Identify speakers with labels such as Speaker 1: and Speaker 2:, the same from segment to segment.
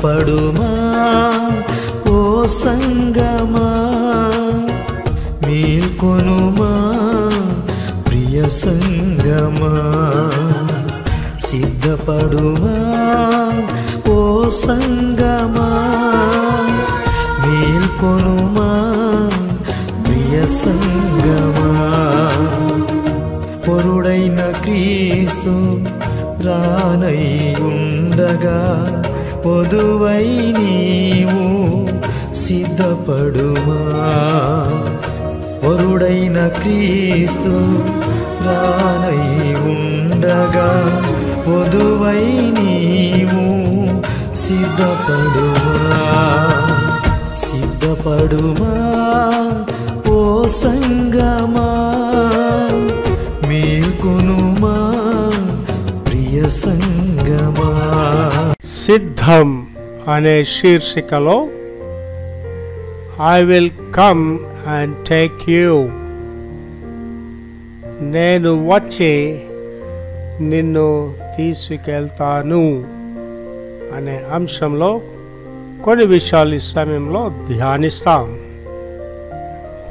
Speaker 1: సిద్ధపడుమా ఓ సంగమా, మేల్కొనుమా ప్రియ సంగమా. సిద్ధపడుమా ఓ సంగమా, మేల్కొనుమా ప్రియ సంగమా. పొరుడైన క్రీస్తు రానై ఉండగా వధువై నీవు సిద్ధపడుమా. పొరుడైన క్రీస్తు రానై ఉండగా వధువై నీవు సిద్ధపడుమా. సిద్ధపడుమా ఓ సంగమా, మేల్కొనుమా ప్రియ సంగమా.
Speaker 2: సిద్ధం అనే శీర్షికలో I will come and take you, నేను వచ్చి నిన్ను తీసుకెళ్తాను అనే అంశంలో కొన్ని విషయాలు ఈ సమయంలో ధ్యానిస్తాం.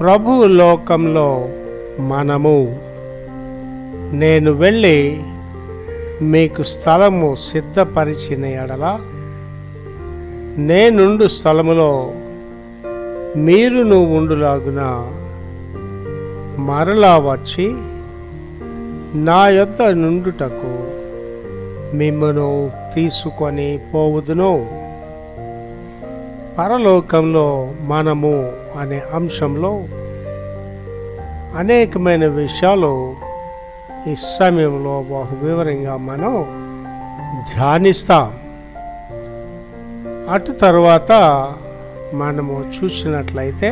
Speaker 2: ప్రభు లోకంలో మనము నేను వెళ్ళి మీకు స్థలము సిద్ధపరిచిన ఎడల నేనుండు స్థలములో మీరును ఉండులాగున మరలా వచ్చి నా యొద్ద నుండుటకు మిమ్మును తీసుకొని పోవుదును. పరలోకంలో మనము అనే అంశంలో అనేకమైన విషయాలు ఈ సమయంలో బహు వివరంగా మనం ధ్యానిస్తాం. అటు తర్వాత మనము చూసినట్లయితే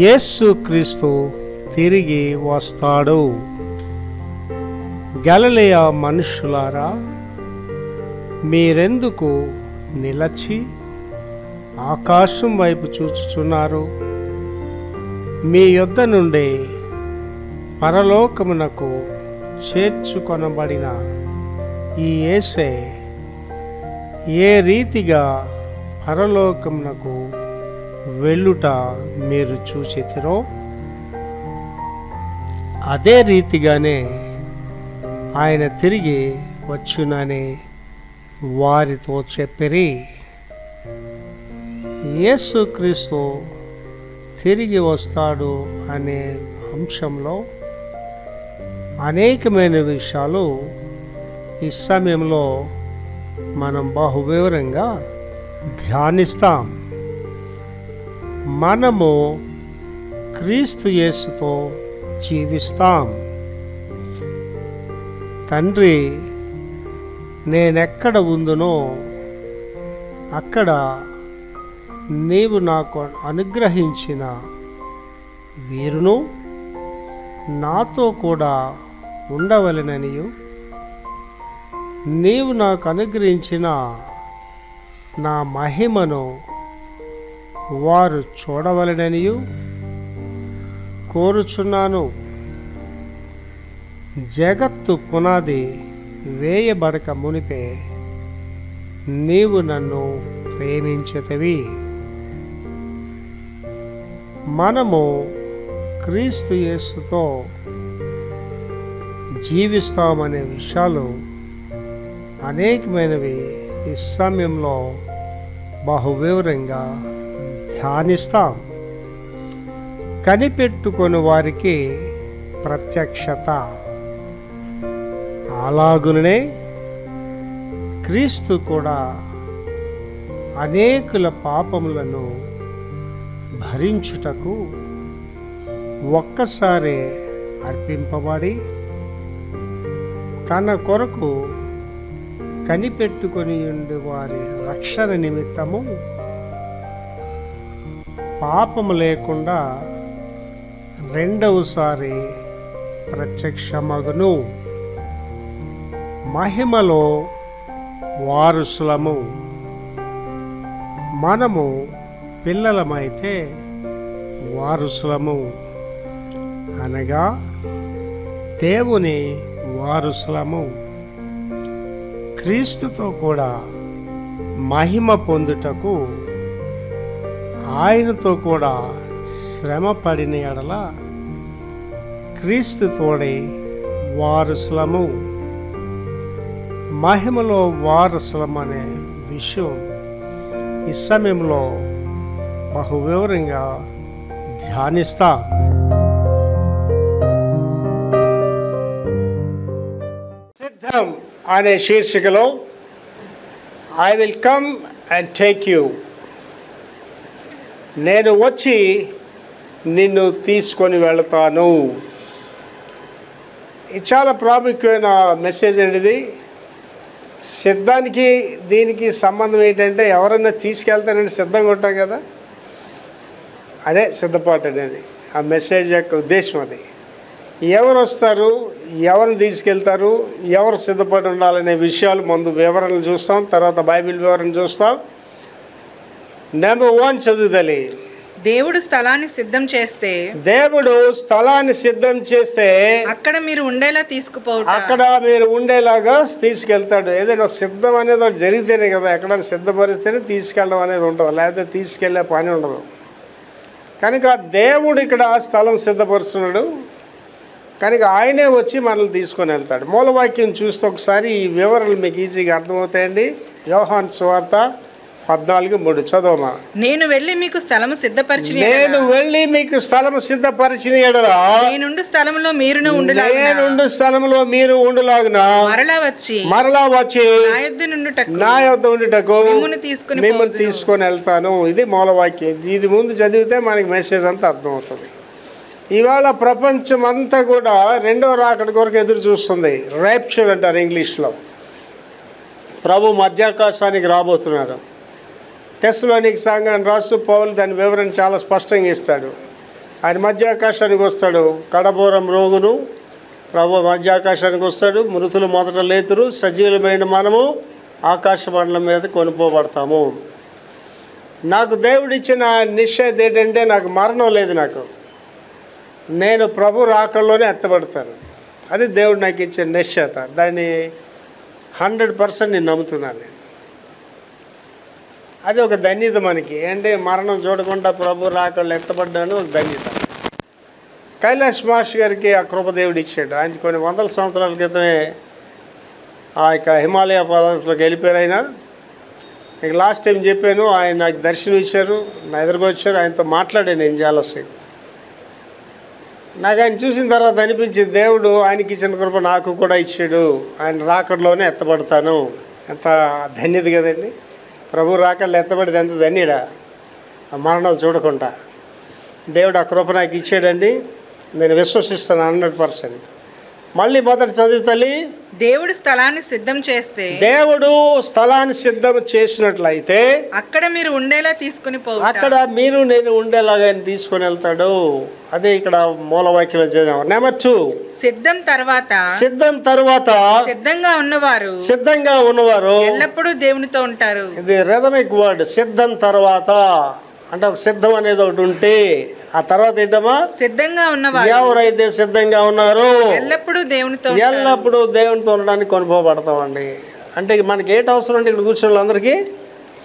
Speaker 2: యేసుక్రీస్తు తిరిగి వస్తాడు. గలిలయ మనుషులారా, మీరెందుకు నిలచి ఆకాశం వైపు చూచుచున్నారు? మీ యొద్ద నుండి పరలోకమునకు చేర్చుకొనబడిన ఈ యేసే ఏ రీతిగా పరలోకమునకు వెళ్ళుట మీరు చూచితిరో అదే రీతిగానే ఆయన తిరిగి వచ్చునని వారితో చెప్పిరి. యేసుక్రీస్తు తిరిగి వస్తాడు అనే అంశంలో అనేకమైన విషయాలు ఈ సమయంలో మనం బహు వివరంగా ధ్యానిస్తాం. మనము క్రీస్తు యేసుతో జీవిస్తాం. తండ్రి నేనెక్కడ ఉందునో అక్కడ నీవు నాకు అనుగ్రహించిన వీరును నాతో కూడా ఉండవలెననియు, నీవు నాకు అనుగ్రహించిన నా మహిమను వారు చూడవలెననియు కోరుచున్నాను. జగత్తు పునాది వేయబడక మునిపే నీవు నన్ను ప్రేమించితివి. మనము క్రీస్తు యేసుతో జీవిస్తామనే విషయాలు అనేకమైనవి ఈ సమయంలో బహు వివరంగా ధ్యానిస్తాం. కనిపెట్టుకొని వారికి ప్రత్యక్షత, అలాగునే క్రీస్తు కూడా అనేకుల పాపములను భరించుటకు ఒక్కసారి అర్పింపబడి తన కొరకు కనిపెట్టుకొని ఉండి వారి రక్షణ నిమిత్తము పాపము లేకుండా రెండవసారి ప్రత్యక్షమగును. మహిమలో వారసులము. మనము పిల్లలమైతే వారసులము, అనగా దేవుని వారసులము. క్రీస్తుతో కూడా మహిమ పొందుటకు ఆయనతో కూడా శ్రమ పడిన ఎడల క్రీస్తు తోడై వారసులము, మహిమలో వారసులమనే విషయం ఈ సమయంలో బహు వివరంగా ధ్యానిస్తా. సిద్ధం అనే శీర్షికలో I will come and take you, నేను వచ్చి నిన్ను తీసుకొని వెళతాను. ఇది చాలా ప్రాముఖ్యమైన మెసేజ్ అండి. ఇది సిద్ధానికి దీనికి సంబంధం ఏంటంటే, ఎవరన్నా తీసుకెళ్తానంటే సిద్ధంగా ఉంటాం కదా, అదే సిద్ధపాటు అనేది. ఆ మెసేజ్ యొక్క ఉద్దేశం అది. ఎవరు వస్తారు, ఎవరిని తీసుకెళ్తారు, ఎవరు సిద్ధపడి ఉండాలనే విషయాలు ముందు వివరణలు చూస్తాం, తర్వాత బైబిల్ వివరణ చూస్తాం. నెంబర్ 1 చదువుతలే.
Speaker 3: దేవుడు స్థలాన్ని సిద్ధం చేస్తే,
Speaker 2: దేవుడు స్థలాన్ని సిద్ధం చేస్తే
Speaker 3: అక్కడ మీరు ఉండేలా తీసుకుపోవటం,
Speaker 2: అక్కడ మీరు ఉండేలాగా తీసుకెళ్తాడు. ఏదైనా ఒక సిద్ధం అనేది ఒకటి జరిగితేనే కదా, ఎక్కడైనా సిద్ధపరిస్తేనే తీసుకెళ్ళడం అనేది ఉంటుంది, లేకపోతే తీసుకెళ్లే పని ఉండదు. కనుక దేవుడు ఇక్కడ స్థలం సిద్ధపరుస్తున్నాడు, కనుక ఆయనే వచ్చి మనల్ని తీసుకొని వెళ్తాడు. మూలవాక్యం చూస్తే ఒకసారి ఈ వివరాలు మీకు ఈజీగా అర్థమవుతాయండి. యోహాను సువార్త 14:3 చదవమా.
Speaker 3: నేను వెళ్ళి మీకు స్థలము సిద్ధపరిచిన
Speaker 2: నేను వెళ్ళి మీకు స్థలము సిద్ధపరిచిన ఎడల
Speaker 3: నేనుండు స్థలములో మీరును ఉండులాగున,
Speaker 2: నేనుండు స్థలములో మీరు ఉండులాగున
Speaker 3: మరలా వచ్చి
Speaker 2: నా యొద్ద ఉండుటకు మిమ్మల్ని
Speaker 3: తీసుకుని
Speaker 2: తీసుకొని వెళ్తాను. ఇది మూలవాక్యం. ఇది ముందు చదివితే మనకి మెసేజ్ అంతా అర్థమవుతుంది. ఇవాళ ప్రపంచం అంతా కూడా రెండో రాకడ కొరకు ఎదురు చూస్తుంది. ర్యాప్చర్ అంటారు ఇంగ్లీష్లో. ప్రభు మధ్యాకాశానికి రాబోతున్నారు. తెస్సలోనికీ సంఘాన్ని రాస్తూ పౌలు దాని వివరణ చాలా స్పష్టంగా ఇస్తాడు. ఆయన మధ్యాకాశానికి వస్తాడు, కడబోరం రోగును ప్రభు మధ్యాకాశానికి వస్తాడు. మృతులు మొదట లేతురు, సజీవులమైన మనము ఆకాశ మండలం మీద కొనుక్కోబడతాము. నాకు దేవుడిచ్చిన నిశ్చయత ఏంటంటే, నాకు మరణం లేదు, నేను ప్రభు రాకడలోనే ఎత్తబడతాను. అది దేవుడు నాకు ఇచ్చిన నిశ్చయత. దాన్ని 100% నేను నమ్ముతున్నాను. అది ఒక ధన్యత మనకి. అంటే మరణం చూడకుండా ప్రభు రాకడలో ఎత్తబడ్డాను, ఒక ధన్యత. కైలాష్ మాస్టర్ గారికి ఆ కృపదేవుడు ఇచ్చాడు. ఆయన కొన్ని వందల సంవత్సరాల క్రితమే ఆ యొక్క హిమాలయ పర్వతాలకు వెళ్ళిపోయారు. ఆయన ఇక లాస్ట్ టైం చెప్పాను, ఆయన నాకు దర్శనం ఇచ్చారు, నా ఎదురుగా వచ్చారు, ఆయనతో మాట్లాడాను నేను చాలాసేపు. నాకు ఆయన చూసిన తర్వాత అనిపించింది, దేవుడు ఆయనకి ఇచ్చిన కృప నాకు కూడా ఇచ్చాడు, ఆయన రాకడలోనే ఎత్తబడతాను. ఎంత ధన్యత కదండి. ప్రభు రాకడలో ఎత్తబడితే ఎంత ధన్యుడా, మరణం చూడకుండా. దేవుడు ఆ కృప నాకు ఇచ్చాడండి, నేను విశ్వసిస్తాను 100%. మళ్ళీ మొదటి చదువుతల్లి.
Speaker 3: దేవుడు స్థలాన్ని సిద్ధం చేస్తే,
Speaker 2: దేవుడు స్థలాన్ని సిద్ధం చేసినట్లయితే
Speaker 3: అక్కడ మీరు ఉండేలా తీసుకుని పోవుట,
Speaker 2: అక్కడ మీరు నేను ఉండేలాగా ఆయన తీసుకొని వెళ్తాడు. అదే ఇక్కడ మూలవాక్యంలో చదివాం. నెంబర్ 2, సిద్ధం తర్వాత
Speaker 3: సిద్ధంగా
Speaker 2: ఉన్నవారు
Speaker 3: ఎల్లప్పుడూ దేవునితో ఉంటారు.
Speaker 2: ఇది రిథమిక్ వర్డ్. సిద్ధం తర్వాత అంటే ఒక సిద్ధం అనేది ఒకటి ఉంటే ఆ తర్వాత ఏంటమ్మా,
Speaker 3: సిద్ధంగా ఉన్నవారు
Speaker 2: ఎవరైతే సిద్ధంగా ఉన్నారో
Speaker 3: ఎల్లప్పుడూ దేవునితో
Speaker 2: ఉండడానికి కొనుక్కోబడతామండి. అంటే మనకి ఏంటి అవసరం అంటే, ఇక్కడ కూర్చున్న వాళ్ళందరికీ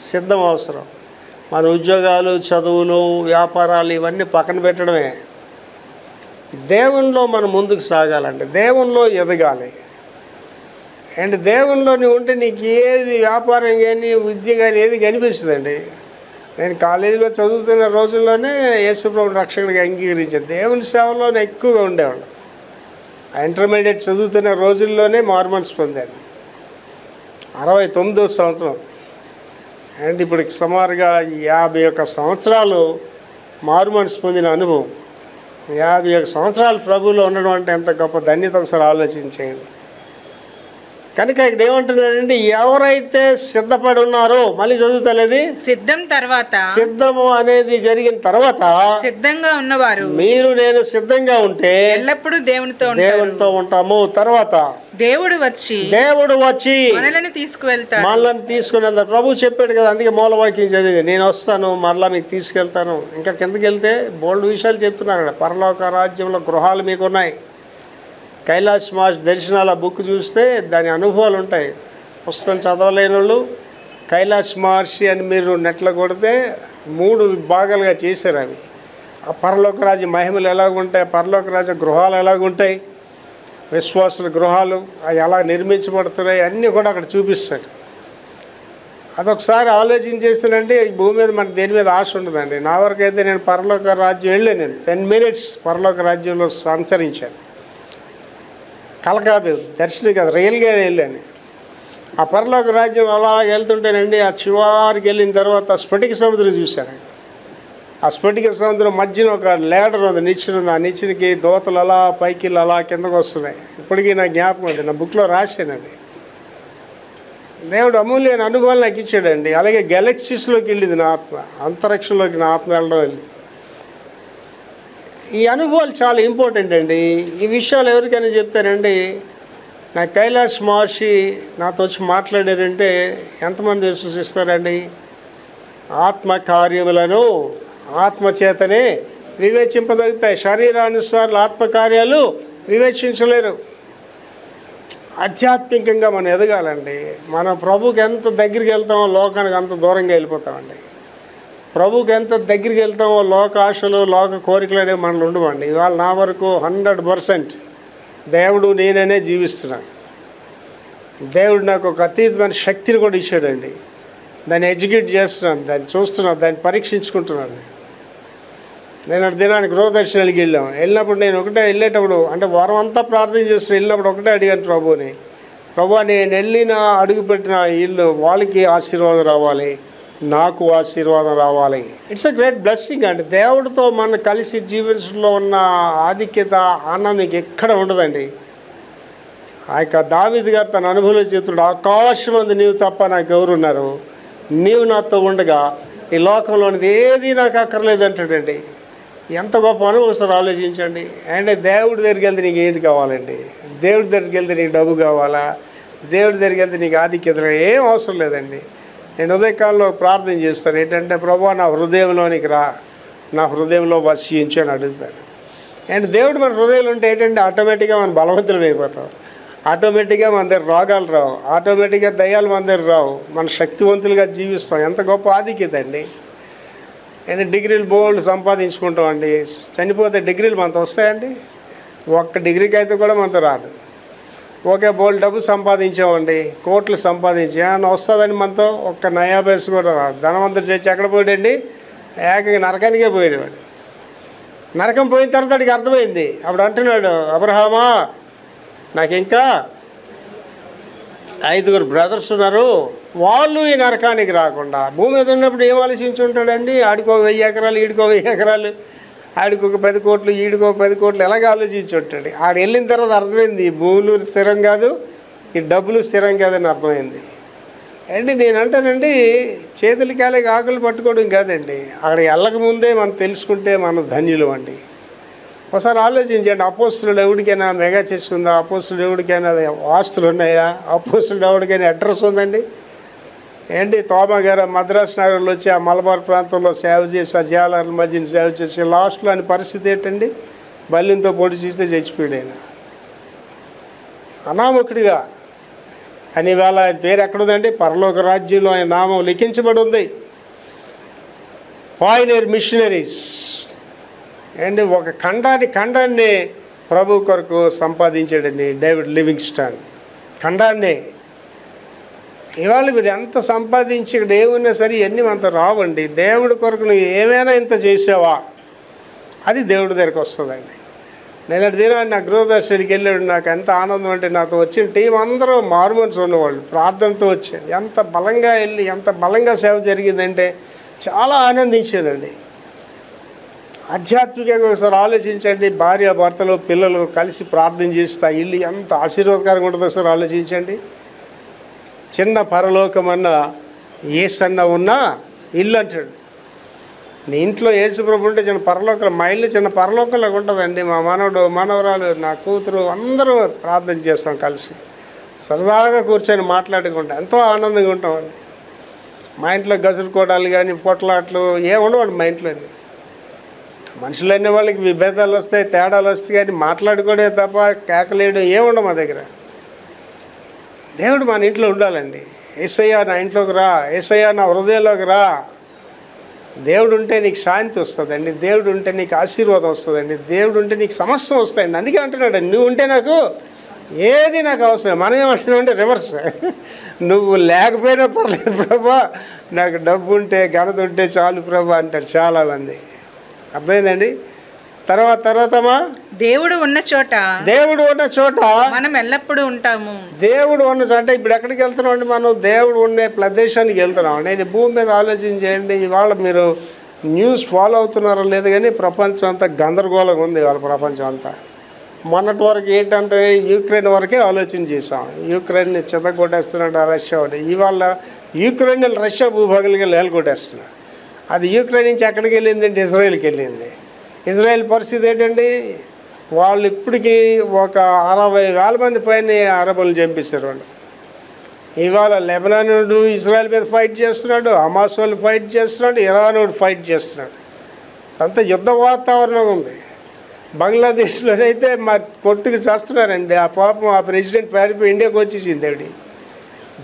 Speaker 2: సిద్ధం అవసరం. మన ఉద్యోగాలు, చదువులు, వ్యాపారాలు ఇవన్నీ పక్కన పెట్టడమే. దేవునిలో మనం ముందుకు సాగాలంటే, దేవునిలో ఎదగాలి. అండ్ దేవునిలో నువ్వు ఉంటే నీకు ఏది వ్యాపారం కానీ విద్య కానీ ఏది కనిపిస్తుందండి. నేను కాలేజీలో చదువుతున్న రోజుల్లోనే యేసుప్రభు రక్షకుడిగా అంగీకరించాను. దేవుని సేవలోనే ఎక్కువగా ఉండేవాళ్ళు. ఇంటర్మీడియట్ చదువుతున్న రోజుల్లోనే మార్మన్స్ పొందాను. 69వ సంవత్సరం. అండ్ ఇప్పుడు సుమారుగా 51 సంవత్సరాలు మార్మన్స్ పొందిన అనుభవం. 51 సంవత్సరాలు ప్రభువులో ఉండడం అంటే ఎంత గొప్ప ధన్యత, ఒకసారి ఆలోచించేయండి. కనుక ఇక్కడ ఏమంటున్నాడంటే, ఎవరైతే సిద్ధపడి ఉన్నారో, మళ్ళీ చదువుతలేదు, సిద్ధము అనేది జరిగిన తర్వాత
Speaker 3: సిద్ధంగా ఉన్నవారు
Speaker 2: మీరు నేను సిద్ధంగా ఉంటే
Speaker 3: ఎల్లప్పుడూ
Speaker 2: దేవునితో ఉంటాము. తర్వాత
Speaker 3: దేవుడు వచ్చి మనల్ని
Speaker 2: తీసుకుని వెళ్తారు. ప్రభు చెప్పాడు కదా, అందుకే మూలవాక్యం చదివి, నేను వస్తాను మరలా మీకు తీసుకెళ్తాను. ఇంకా కిందకి వెళ్తే బోల్డ్ విషయాలు చెప్తున్నారు. పరలోక రాజ్యంలో గృహాలు మీకున్నాయి. కైలాష్ మాస్ దర్శనాల బుక్ చూస్తే దాని అనుభవాలు ఉంటాయి. పుస్తకం చదవలేని వాళ్ళు కైలాష్ మహర్షి అని మీరు నెట్లో కొడితే 3 భాగాలుగా చేశారు. అవి ఆ పరలోక రాజ్య మహిమలు ఎలాగుంటాయి, పరలోక రాజ్య గృహాలు ఎలాగుంటాయి, విశ్వాసుల గృహాలు అవి ఎలా నిర్మించబడుతున్నాయి అన్నీ కూడా అక్కడ చూపిస్తాడు. అదొకసారి ఆలోచన చేస్తానంటే ఈ భూమి మీద మనకు దేని మీద ఆశ ఉండదండి. నా వరకు అయితే నేను పరలోక రాజ్యం వెళ్ళాను. నేను 10 minutes పరలోక రాజ్యంలో సంచరించాను. కల కాదు, దర్శనం కాదు, రియల్గానే వెళ్ళాను. ఆ పరలోక రాజ్యం అలా వెళ్తుంటేనండి ఆ చివరికి వెళ్ళిన తర్వాత స్ఫటిక సముద్రం చూశాను. ఆ స్ఫటిక సముద్రం మధ్యన ఒక లేడర్ ఉంది, నిచ్చెన ఉంది. ఆ నిచ్చెనకి దోతలు అలా పైకి అలా కిందకు వస్తున్నాయి. ఇప్పటికీ నా జ్ఞాపకం ఉంది, నా బుక్లో రాశాను అది. దేవుడు అమూల్యమైన అనుభవాలు నాకు ఇచ్చాడండి. అలాగే గెలక్సీస్లోకి వెళ్ళింది నా ఆత్మ, అంతరిక్షంలోకి నా ఆత్మ వెళ్ళడం వెళ్ళింది. ఈ అనుభవాలు చాలా ఇంపార్టెంట్ అండి. ఈ విషయాలు ఎవరికైనా చెప్తారండి. నా కైలాష్ మహర్షి నాతో వచ్చి మాట్లాడారంటే ఎంతమంది విశ్వసిస్తారండి? ఆత్మ కార్యములను ఆత్మచేతనే వివేచింపదగుతాయి, శరీరానుసారులు ఆత్మకార్యాలు వివేచించలేరు. ఆధ్యాత్మికంగా మనం ఎదగాలండి. మన ప్రభుకి ఎంత దగ్గరికి వెళ్తామో లోకానికి అంత దూరంగా వెళ్ళిపోతామండి. ప్రభుకి ఎంత దగ్గరికి వెళ్తామో లోక ఆశలు లోక కోరికలు అనేవి మనలో ఉండవండి. ఇవాళ నా వరకు 100% దేవుడు నేననే జీవిస్తున్నాను. దేవుడు నాకు ఒక అతీతమైన శక్తిని కూడా ఇచ్చాడండి. దాన్ని ఎడ్యుకేట్ చేస్తున్నాను, దాన్ని చూస్తున్నాను, దాన్ని పరీక్షించుకుంటున్నాను. నేను దినానికి గృహదర్శనానికి వెళ్ళినప్పుడు నేను ఒకటే వెళ్ళేటప్పుడు అంటే వారం అంతా ప్రార్థన చేస్తూ వెళ్ళినప్పుడు ఒకటే అడిగాను ప్రభుని, ప్రభు నేను వెళ్ళిన అడుగుపెట్టిన ఇల్లు వాళ్ళకి ఆశీర్వాదం రావాలి, నాకు ఆశీర్వాదం రావాలి. ఇట్స్ ఎ గ్రేట్ బ్లెస్సింగ్ అండి. దేవుడితో మన కలిసి జీవితంలో ఉన్న ఆధిక్యత ఆనందం ఎక్కడ ఉండదండి. ఆ యొక్క దావీదు గారు తన అనుభవం చేతుడు, ఆకాశం అందు నీవు తప్ప నాకు ఎవరున్నారు, నీవు నాతో ఉండగా ఈ లోకంలోనిది ఏది నాకు అక్కర్లేదు అంటాడండి. ఎంత గొప్ప అనుభవం ఒకసారి ఆలోచించండి. అంటే దేవుడి దగ్గరికి వెళ్తే నీకు ఏంటి కావాలండి? దేవుడి దగ్గరికి వెళ్తే నీకు డబ్బు కావాలా? దేవుడి దగ్గరికి వెళ్తే నీకు ఆధిక్యత ఏం అవసరం లేదండి. నేను ఉదయకాలంలో ప్రార్థన చేస్తాను ఏంటంటే, ప్రభువా నా హృదయంలోనికి రా, నా హృదయంలో వసించు అని అడుగుతాను. అండ్ దేవుడు మన హృదయంలో ఉంటే ఏంటంటే ఆటోమేటిక్గా మనం బలవంతులం అయిపోతాం, ఆటోమేటిక్గా మన దగ్గర రోగాలు రావు, ఆటోమేటిక్గా దయ్యాలు మన దగ్గర రావు, మన శక్తివంతులుగా జీవిస్తాం. ఎంత గొప్ప ఆధిక్యత అండి. అండ్ డిగ్రీలు బోల్డ్ సంపాదించుకుంటాం అండి. చనిపోతే డిగ్రీలు మనతో వస్తాయండి? ఒక్క డిగ్రీకి అయితే కూడా మనతో రాదు. ఓకే, బోల్డ్ డబ్బు సంపాదించామండి, కోట్లు సంపాదించి ఏమన్నా వస్తుందని మనతో ఒక్క నయా పైసా కూడా రాదు. ధనవంతుడు చేసి ఎక్కడ పోయాడండి? ఏకంగా నరకానికే పోయేవాడు. నరకం పోయిన తర్వాత వాడికి అర్థమైంది. అప్పుడు అంటున్నాడు, అబ్రహామా నాకు ఇంకా 5 బ్రదర్స్ ఉన్నారు, వాళ్ళు ఈ నరకానికి రాకుండా. భూమి మీద ఉన్నప్పుడు ఏం ఆలోచించి ఉంటాడండి? ఆడికో 1000 ఎకరాలు, ఈడికో 1000 ఎకరాలు, ఆడికి ఒక 10 కోట్లు, ఈడికో 10 కోట్లు, ఎలాగ ఆలోచించి ఉంటాడు. ఆడు వెళ్ళిన తర్వాత అర్థమైంది ఈ భూములు స్థిరం కాదు, ఈ డబ్బులు స్థిరం కాదని అర్థమైంది. అండి నేను అంటానండి, చేతులు కాలేక ఆకులు పట్టుకోవడం కాదండి, అక్కడ వెళ్ళక ముందే మనం తెలుసుకుంటే మనం ధన్యులు అండి. ఒకసారి ఆలోచించండి, అపోస్తులు ఎవరికైనా మెగా చర్చ్ ఉందా? అపోస్తులు ఎవరికైనా ఆస్తులు ఉన్నాయా? అపోస్తులు ఎవరికైనా అడ్రస్ ఉందండి? ఏంటి తోమా గారు మద్రాసు నగరంలో వచ్చి ఆ మలబార్ ప్రాంతంలో సేవ చేసి ఆ జాలర్ల మధ్యన సేవ చేసి లాస్ట్లో అని పరిస్థితి ఏంటండి? బల్లింతో పొడి చేస్తే చచ్చిపోయాడు ఆయన అనామకుడిగా. అని ఇవాళ ఆయన పేరు ఎక్కడుందండి? పరలోక రాజ్యంలో ఆయన నామం లిఖించబడి ఉంది. పాయనీర్ మిషనరీస్ అండ్ ఒక ఖండాన్ని ప్రభు కొరకు సంపాదించాడండి డేవిడ్ లివింగ్స్టన్. ఖండాన్ని ఇవాళ మీరు ఎంత సంపాదించి ఇక్కడ ఏమున్నా సరే ఇవన్నీ అంత రావండి. దేవుడి కొరకు నువ్వు ఏమైనా ఇంత చేసావా అది దేవుడి దగ్గరికి వస్తుందండి. నేను దినాన్ని నా గృహదర్శనికి వెళ్ళాడు. నాకు ఎంత ఆనందం అంటే నాతో వచ్చిన టీం అందరూ మారుమనసు ఉన్నవాళ్ళు, ప్రార్థనతో వచ్చాను. ఎంత బలంగా వెళ్ళి ఎంత బలంగా సేవ జరిగిందంటే చాలా ఆనందించానండి. ఆధ్యాత్మికంగా ఒకసారి ఆలోచించండి. భార్య భర్తలు పిల్లలు కలిసి ప్రార్థన చేస్తా ఇల్లు ఎంత ఆశీర్వాదకరంగా ఉంటుందో ఒకసారి ఆలోచించండి. చిన్న పరలోకమన్న ఏసన్న ఉన్నా ఇల్లు అంటాడు. నీ ఇంట్లో యేసుప్రభు ఉంటే చిన్న పరలోకం, మా ఇల్లు చిన్న పరలోకంలాగా ఉంటుందండి. మా మనవడు మనవరాలు నా కూతురు అందరూ ప్రార్థన చేస్తాం కలిసి, సరదాగా కూర్చొని మాట్లాడుకుంటాం, ఎంతో ఆనందంగా ఉంటామండి. మా ఇంట్లో గజరుకోవడాలు కానీ పొట్లాట్లు ఏముండవండి మా ఇంట్లోని. మనుషులు అనే వాళ్ళకి విభేదాలు వస్తాయి, తేడాలు వస్తాయి, కానీ మాట్లాడుకోవడే తప్ప కేకలేయడం ఏముండవు మా దగ్గర. దేవుడు మన ఇంట్లో ఉండాలండి. యేసయ్య నా ఇంట్లోకి రా, యేసయ్య నా హృదయంలోకి రా. దేవుడు ఉంటే నీకు శాంతి వస్తుందండి, దేవుడు ఉంటే నీకు ఆశీర్వాదం వస్తుందండి, దేవుడు ఉంటే నీకు సమస్తం వస్తాయండి. అందుకే అంటున్నాడు, నువ్వు ఉంటే నాకు ఏది నాకు అవసరం. మనం ఏమంటున్నామంటే రివర్స్, నువ్వు లేకపోయినా పర్లేదు ప్రభా, నాకు డబ్బు ఉంటే ఘనత ఉంటే చాలు ప్రభా అంటారు చాలామంది. అర్థమైందండి? తర్వాతమా
Speaker 3: దేవుడు ఉన్న చోట మనం ఎల్లప్పుడూ ఉంటాము.
Speaker 2: దేవుడు ఉన్న చోట ఇప్పుడు ఎక్కడికి వెళ్తున్నాం అండి? మనం దేవుడు ఉండే ప్రదేశానికి వెళ్తున్నాం. నేను భూమి మీద ఆలోచన చేయండి. ఇవాళ మీరు న్యూస్ ఫాలో అవుతున్నారో లేదు కానీ ప్రపంచం అంతా గందరగోళంగా ఉంది. ఇవాళ ప్రపంచం అంతా మొన్నటి వరకు ఏంటంటే యుక్రెయిన్ వరకే ఆలోచన చేసాం. యుక్రెయిన్ని చెదగొట్టేస్తున్నాడు రష్యా వాడు. ఇవాళ యుక్రెయిన్ రష్యా భూభాగాలుగా లేలగొట్టేస్తున్నారు. అది యుక్రెయిన్ నుంచి ఎక్కడికి వెళ్ళింది అంటే ఇజ్రాయెల్కి వెళ్ళింది. ఇజ్రాయెల్ పరిస్థితి ఏంటండి? వాళ్ళు ఇప్పటికీ ఒక 60,000 మంది పైన అరబులు చంపిస్తారు వాళ్ళు. ఇవాళ లెబనానుడు ఇజ్రాయెల్ మీద ఫైట్ చేస్తున్నాడు, హమాస్ వాళ్ళు ఫైట్ చేస్తున్నాడు, ఇరానుడు ఫైట్ చేస్తున్నాడు. అంత యుద్ధ వాతావరణం ఉంది. బంగ్లాదేశ్లోనైతే మరి కొట్టుకు చేస్తున్నారండి. ఆ పాపం ఆ ప్రెసిడెంట్ పారిపోయి ఇండియాకి వచ్చేసింది. ఆవిడ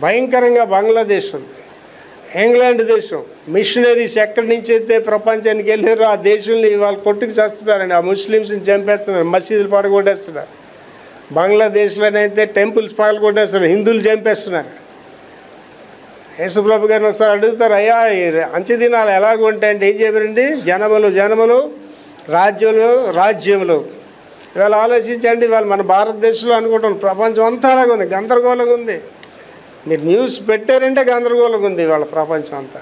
Speaker 2: భయంకరంగా బంగ్లాదేశ్ ఉంది. ఇంగ్లాండ్ దేశం మిషనరీస్ ఎక్కడి నుంచి అయితే ప్రపంచానికి వెళ్ళారో ఆ దేశంలో ఇవాళ కొట్టుకు చేస్తున్నారండి. ఆ ముస్లిమ్స్ని చంపేస్తున్నారు, మసీదులు పడగొట్టేస్తున్నారు. బంగ్లాదేశ్లోనైతే టెంపుల్స్ పగలగొట్టేస్తున్నారు, హిందువులు చంపేస్తున్నారు. యేసుప్రభు గారిని ఒకసారి అడుగుతారు, అయ్యా అంచె దినాలు ఎలాగ ఉంటాయంటే ఏం చెప్పారండి? జనములు రాజ్యములు. ఇవాళ ఆలోచించండి, ఇవాళ మన భారతదేశంలో అనుకుంటాం ప్రపంచం అంతా అలాగే ఉంది, గందరగోళంగా ఉంది. మీరు న్యూస్ పెట్టారంటే గందరగోళంగా ఉంది ఇవాళ ప్రపంచం అంతా.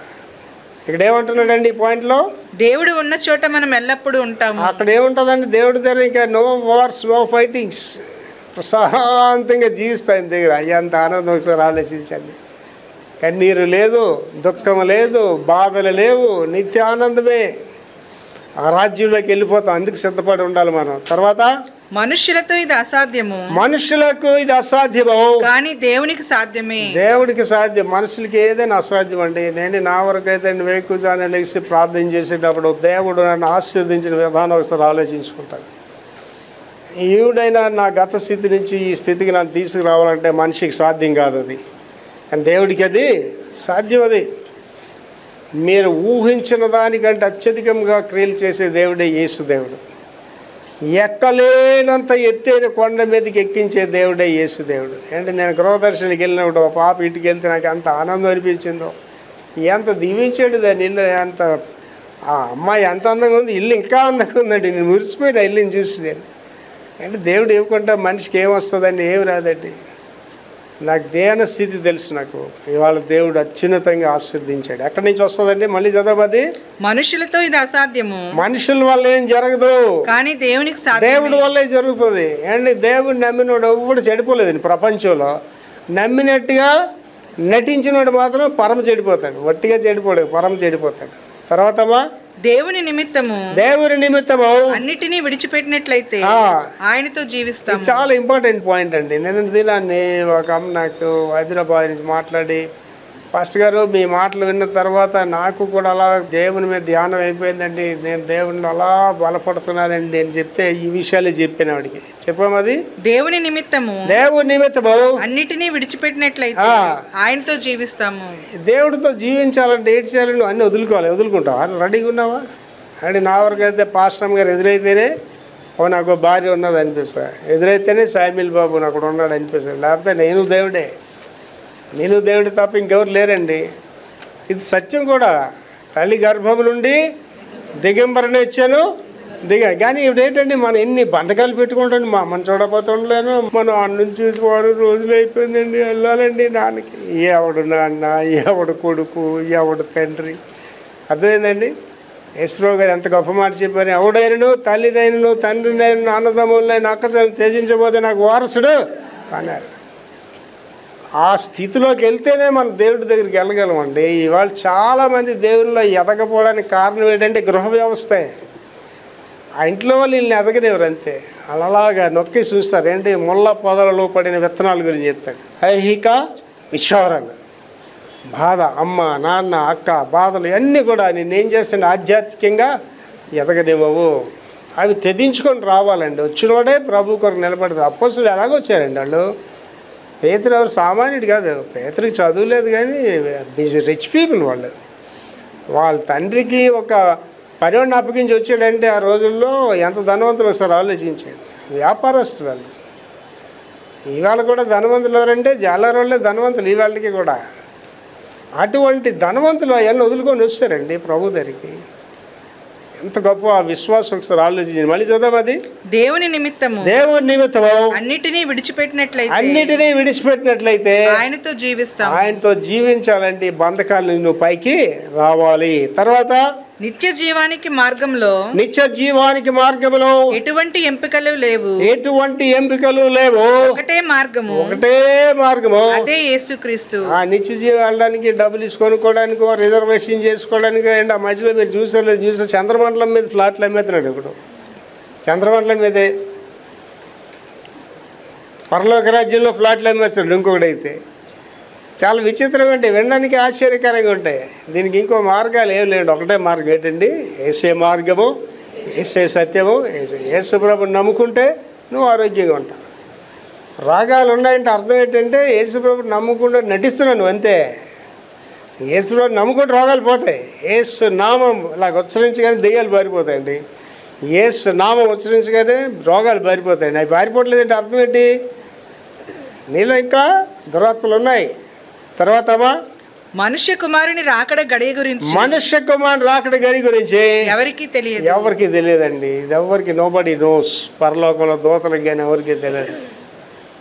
Speaker 2: ఇక్కడ ఏమంటున్నాడండి ఈ పాయింట్లో?
Speaker 3: దేవుడు ఉన్న చోట మనం ఎల్లప్పుడూ ఉంటాము.
Speaker 2: అక్కడ ఏముంటుందండి? దేవుడి దగ్గర ఇంకా నో వార్స్, నో ఫైటింగ్స్, ప్రశాంతంగా జీవిస్తాయి దగ్గర. అయ్యంత ఆనందం ఒకసారి ఆలోచించండి. కన్నీరు లేదు, దుఃఖం లేదు, బాధలు లేవు, నిత్య ఆనందమే. ఆ రాజ్యంలోకి వెళ్ళిపోతాం. అందుకు సిద్ధపడి ఉండాలి మనం. తర్వాత
Speaker 3: మనుష్యులకు ఇది
Speaker 2: అసాధ్యము,
Speaker 3: కానీ దేవునికి సాధ్యమే.
Speaker 2: దేవుడికి సాధ్యం. మనుషులకి ఏదైనా అసాధ్యం అండి. నేను నా వరకు అయితే వేకుజాన్ని లేచి ప్రార్థన చేసేటప్పుడు దేవుడు నన్ను ఆశీర్వదించిన విధానం ఒకసారి ఆలోచించుకుంటాను. ఈవిడైనా నా గత స్థితి నుంచి ఈ స్థితికి నన్ను తీసుకురావాలంటే మనిషికి సాధ్యం కాదు అది, కానీ దేవుడికి అది సాధ్యం. అది మీరు ఊహించిన దానికంటే అత్యధికంగా క్రియలు చేసే దేవుడే యేసు దేవుడు. ఎక్కలేనంత ఎత్తైన కొండ మీదకి ఎక్కించే దేవుడే యేసు దేవుడు. అంటే నేను గృహదర్శనకి వెళ్ళినప్పుడు ఒక పాప ఇంటికి వెళ్తే నాకు ఎంత ఆనందం అనిపించిందో, ఎంత దీవించాడు దాని ఇల్లు. ఎంత ఆ అమ్మాయి ఎంత అందంగా ఉంది, ఇల్లు ఇంకా అందంగా ఉందండి. నేను మురిసిపోయిన ఇల్లుని చూసి నేను. అంటే దేవుడు ఇవ్వకుండా మనిషికి ఏమొస్తుందండి? ఏమి రాదండి. నాకు దేన స్థితి తెలుసు. నాకు ఇవాళ దేవుడు అత్యున్నతంగా ఆశీర్వదించాడు. ఎక్కడి నుంచి వస్తుందండి? మళ్ళీ చదవది.
Speaker 3: మనుషులతో ఇది అసాధ్యము,
Speaker 2: మనుషుల వల్ల ఏం జరగదు, కానీ
Speaker 3: దేవునికి
Speaker 2: దేవుడి వల్లే జరుగుతుంది. అండి దేవుడు నమ్మినోడు ఎవడు చెడిపోలేదండి ప్రపంచంలో. నమ్మినట్టుగా నటించినోడు మాత్రం పరమ చెడిపోతాడు. వట్టిగా చెడిపోడు, పరమ చెడిపోతాడు. తర్వాతమా
Speaker 3: దేవుని నిమిత్తము అన్నిటినీ విడిచిపెట్టినట్లయితే ఆయనతో జీవిస్తాం.
Speaker 2: చాలా ఇంపార్టెంట్ పాయింట్ అండి. నేను దినాన్ని ఒక అమ్మ నాకు హైదరాబాద్ నుంచి మాట్లాడి, పాస్టర్ గారు మీ మాటలు విన్న తర్వాత నాకు కూడా అలా దేవుని మీద ధ్యానం అయిపోయిందండి, నేను దేవుని అలా బలపడుతున్నానండి అని చెప్తే ఈ విషయాలే చెప్పాను ఆవిడికి. చెప్పామది.
Speaker 3: దేవుని నిమిత్తము అన్నిటినీ విడిచిపెట్టినట్లయితే ఆయనతో జీవిస్తాము.
Speaker 2: దేవుడితో జీవించాలంటే ఏంటి చేయాలి? నువ్వు అన్నీ వదులుకుంటావా? రెడీగా ఉన్నావా? అంటే నా వరకు అయితే పాస్టర్ గారు ఎదురైతేనే నాకు భార్య ఉన్నది అనిపిస్తుంది, ఎదురైతేనే సామిల్ బాబు అక్కడ ఉన్నాడు అనిపిస్తుంది. లేకపోతే నేను దేవుడు తప్ప ఇంకెవరు లేరండి. ఇది సత్యం కూడా. తల్లి గర్భం నుండి దిగంబరనే ఇచ్చాను కానీ ఇప్పుడేంటండి మనం ఎన్ని బంధకాలు పెట్టుకుంటాండి. మా అమ్మని చూడపోతుండలేను, మనం అన్నం చూసి 6 రోజులు అయిపోయిందండి, వెళ్ళాలండి నాన్నకి. ఎవడు నాన్న, ఎవడు కొడుకు, ఎవడు తండ్రి. అర్థమైందండి? యేసుప్రభు గారు ఎంత గొప్ప మాట చెప్పారు. ఎవడైనను తల్లినైనను తండ్రినైనా అన్నదమ్ములైనా అక్కసలు త్యజించబోతే నాకు వారసుడు అన్నారు. ఆ స్థితిలోకి వెళ్తేనే మనం దేవుడి దగ్గరికి వెళ్ళగలమండి. ఇవాళ చాలామంది దేవునిలో ఎదగపోవడానికి కారణం ఏంటంటే గృహ వ్యవస్థే. ఆ ఇంట్లో వాళ్ళు వీళ్ళని ఎదగనివ్వరు అంతే. అలాగా నొక్కి చూస్తారు. ఏంటి? ముళ్ళ పొదలలో పడిన విత్తనాల గురించి చెప్తాడు. ఐహిక విచారాలు, బాధ, అమ్మ నాన్న అక్క బాధలు ఇవన్నీ కూడా నేనేం చేస్తాను? ఆధ్యాత్మికంగా ఎదగనివ్వవు. అవి తెదించుకొని రావాలండి. వచ్చినోడే ప్రభు కొరకు నిలబడతారు. అపోస్తలులు ఎలాగొచ్చారండి? వాళ్ళు పేతురు ఎవరు సామాన్యుడు కాదు, పేతురికి చదువు లేదు, కానీ రిచ్ పీపుల్ వాళ్ళు. వాళ్ళ తండ్రికి ఒక పనివాడిని అప్పగించి వచ్చాడంటే ఆ రోజుల్లో ఎంత ధనవంతులు వస్తారు ఆలోచించండి. వ్యాపారస్తులు వాళ్ళు. ఇవాళ కూడా ధనవంతులు ఎవరంటే జాలర్ వాళ్ళే ధనవంతులు ఇవాళకి కూడా. అటువంటి ధనవంతులు అవన్నీ వదులుకొని వస్తారండి ప్రభు దగ్గరికి. ఎంత గొప్ప విశ్వాసం ఒకసారి ఆలోచించండి. మళ్ళీ చదువు అది.
Speaker 3: దేవుని నిమిత్తము అన్నిటినీ
Speaker 2: విడిచిపెట్టినట్లయితే
Speaker 3: ఆయనతో జీవిస్తాం.
Speaker 2: ఆయనతో జీవించాలంటే బంధకాల నుంచి నువ్వు పైకి రావాలి. తర్వాత
Speaker 3: నిత్య జీవానికి మార్గంలో ఎటువంటి ఎంపికలు లేవు. ఒకటే మార్గము అదే యేసుక్రీస్తు.
Speaker 2: ఆ నిత్య జీవం వెళ్ళడానికి డబ్బులు కొనుక్కోవడానికి రిజర్వేషన్ చేసుకోవడానికి అండ్ ఆ మధ్యలో మీరు చూసే చంద్రమండలం మీద ఫ్లాట్లు అమ్మేస్తున్నాడు. ఇప్పుడు చంద్రమండలం మీదే పరలోక రాజ్యంలో ఫ్లాట్లు అమ్మేస్తాడు. ఇంకొకటైతే చాలా విచిత్రంగా ఉంటాయి, వినడానికి ఆశ్చర్యకరంగా ఉంటాయి. దీనికి ఇంకో మార్గాలు ఏం లేవు, ఒకటే మార్గం ఏంటండి? యేసే మార్గము, యేసే సత్యము, యేసు ప్రభుని నమ్ముకుంటే నువ్వు ఆరోగ్యంగా ఉంటావు. రాగాలు ఉన్నాయంటే అర్థం ఏంటంటే యేసు ప్రభుని నమ్ముకుంటే నటిస్తున్నాను అంతే. యేసు ప్రభు నమ్ముకుంటే రోగాలు పోతాయి. యేసు నామం ఇలా ఉచ్చరించగానే దెయ్యాలు పారిపోతాయండి. యేసు నామం ఉచ్చరించగానే రోగాలు పారిపోతాయండి. అవి పారిపోవట్లేదంటే అర్థం ఏంటి? నీలో ఇంకా దురాత్మలు ఉన్నాయి. తర్వాత
Speaker 3: మనుష్య కుమారుని రాకడ గడియ
Speaker 2: గురించి
Speaker 3: ఎవరికి
Speaker 2: తెలియదండి. ఇది ఎవరికి నోబడి నోస్. పరలోకంలో దూతలకు కానీ ఎవరికి తెలియదు.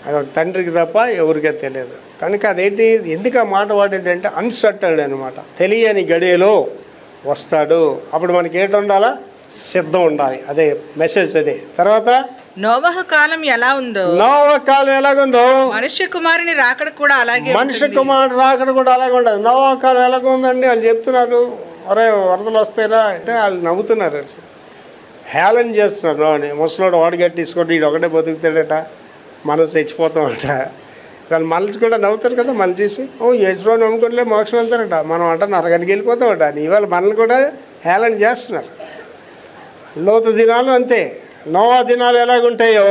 Speaker 2: అది ఒక తండ్రికి తప్ప ఎవరికే తెలియదు. కనుక అదేంటి, ఎందుకు ఆ మాట వాడేటంటే అన్సర్టన్డ్ అనమాట. తెలియని గడియలో వస్తాడు. అప్పుడు మనకి ఏంటి ఉండాలా? సిద్ధం ఉండాలి. అదే మెసేజ్ అదే. తర్వాత
Speaker 3: నోవహు కాలం ఎలాగుందో
Speaker 2: మనుష్య కుమారుని రాకడ కూడా అలాగే ఉండదు. నోవహు కాలం ఎలాగుందండి వాళ్ళు చెప్తున్నారు. అరే వరదలు వస్తాయిరా అంటే వాళ్ళు నవ్వుతున్నారు, హేళన చేస్తున్నారు. నోని ముసలోడు వాడు గట్టిసుకోండి, వీడు ఒకటే బతుకుతాడట, మనం చచ్చిపోతామట. వాళ్ళు మళ్ళీ కూడా నవ్వుతారు కదా. మళ్ళీ చూసి యేసుప్రభుని నమ్ముకుంటే మోక్షం అంటారట. మనం అంటే నరకానికి వెళ్ళిపోతామట. ఇవాళ మనల్ని కూడా హేళన చేస్తున్నారు. లోతు దినాలు అంతే. నోవా దినాలు ఎలాగుంటాయో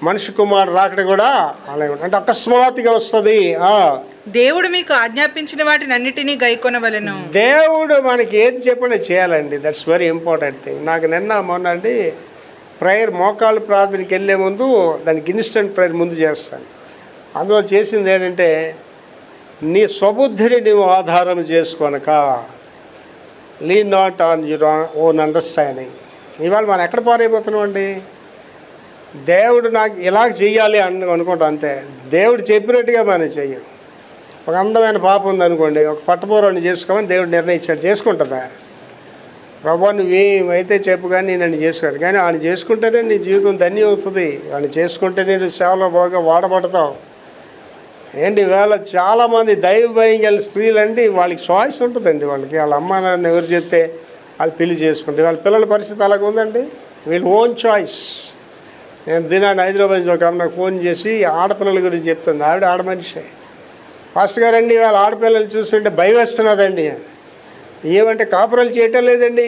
Speaker 2: మనిషి కుమారుడు రాకడ కూడా అలాగే ఉంటుంది. అంటే అకస్మాత్తుగా వస్తుంది.
Speaker 3: దేవుడు మీకు ఆజ్ఞాపించిన వాటిని అన్నిటినీ గైకొనవలెను.
Speaker 2: దేవుడు మనకి ఏది చెప్పినా చేయాలండి. That's very important thing. నాకు మొన్న అండి ప్రేయర్ మోకాళ్ళ ప్రార్థనకి వెళ్ళే ముందు దానికి ఇన్స్టెంట్ ప్రేయర్ ముందు చేస్తాను. అందులో చేసింది ఏంటంటే, నీ స్వబుద్ధిని నువ్వు ఆధారం చేసుకోనక, lean not on your own understanding. ఇవాళ మనం ఎక్కడ పారైపోతున్నాం అండి? దేవుడు నాకు ఇలా చెయ్యాలి అనుకుంటాం అంతే. దేవుడు చెప్పినట్టుగా మనం చెయ్యం. ఒక అందమైన పాప ఉందనుకోండి, ఒక పట్టపూరాన్ని చేసుకోమని దేవుడు నిర్ణయించాడు, చేసుకుంటుందా? ప్రభా నువ్వేమైతే చెప్పు కానీ నన్ను చేసుకోడు. కానీ ఆయన చేసుకుంటేనే నీ జీవితం ధన్యం అవుతుంది. ఆయన చేసుకుంటే నేను సేవలో బాగా వాడబడతావు. ఏంటి ఈవేళ చాలామంది దైవ భయం గల స్త్రీలు అండి, వాళ్ళకి చాయిస్ ఉంటుందండి. వాళ్ళ అమ్మ నాన్న ఎవరు చెప్తే వాళ్ళు పెళ్లి చేసుకుంటే వాళ్ళ పిల్లల పరిస్థితి అలాగ ఉందండి. వీళ్ళు ఓన్ చాయిస్. నేను దినాన్ని హైదరాబాద్ ఒక నాకు ఫోన్ చేసి ఆడపిల్లల గురించి చెప్తుంది. ఆవిడ ఆడ మనిషి. ఫాస్ట్ గారండి వాళ్ళ ఆడపిల్లలు చూస్తుంటే భయం వేస్తున్నదండి. ఏమంటే కాపురాలు చేయటం లేదండి,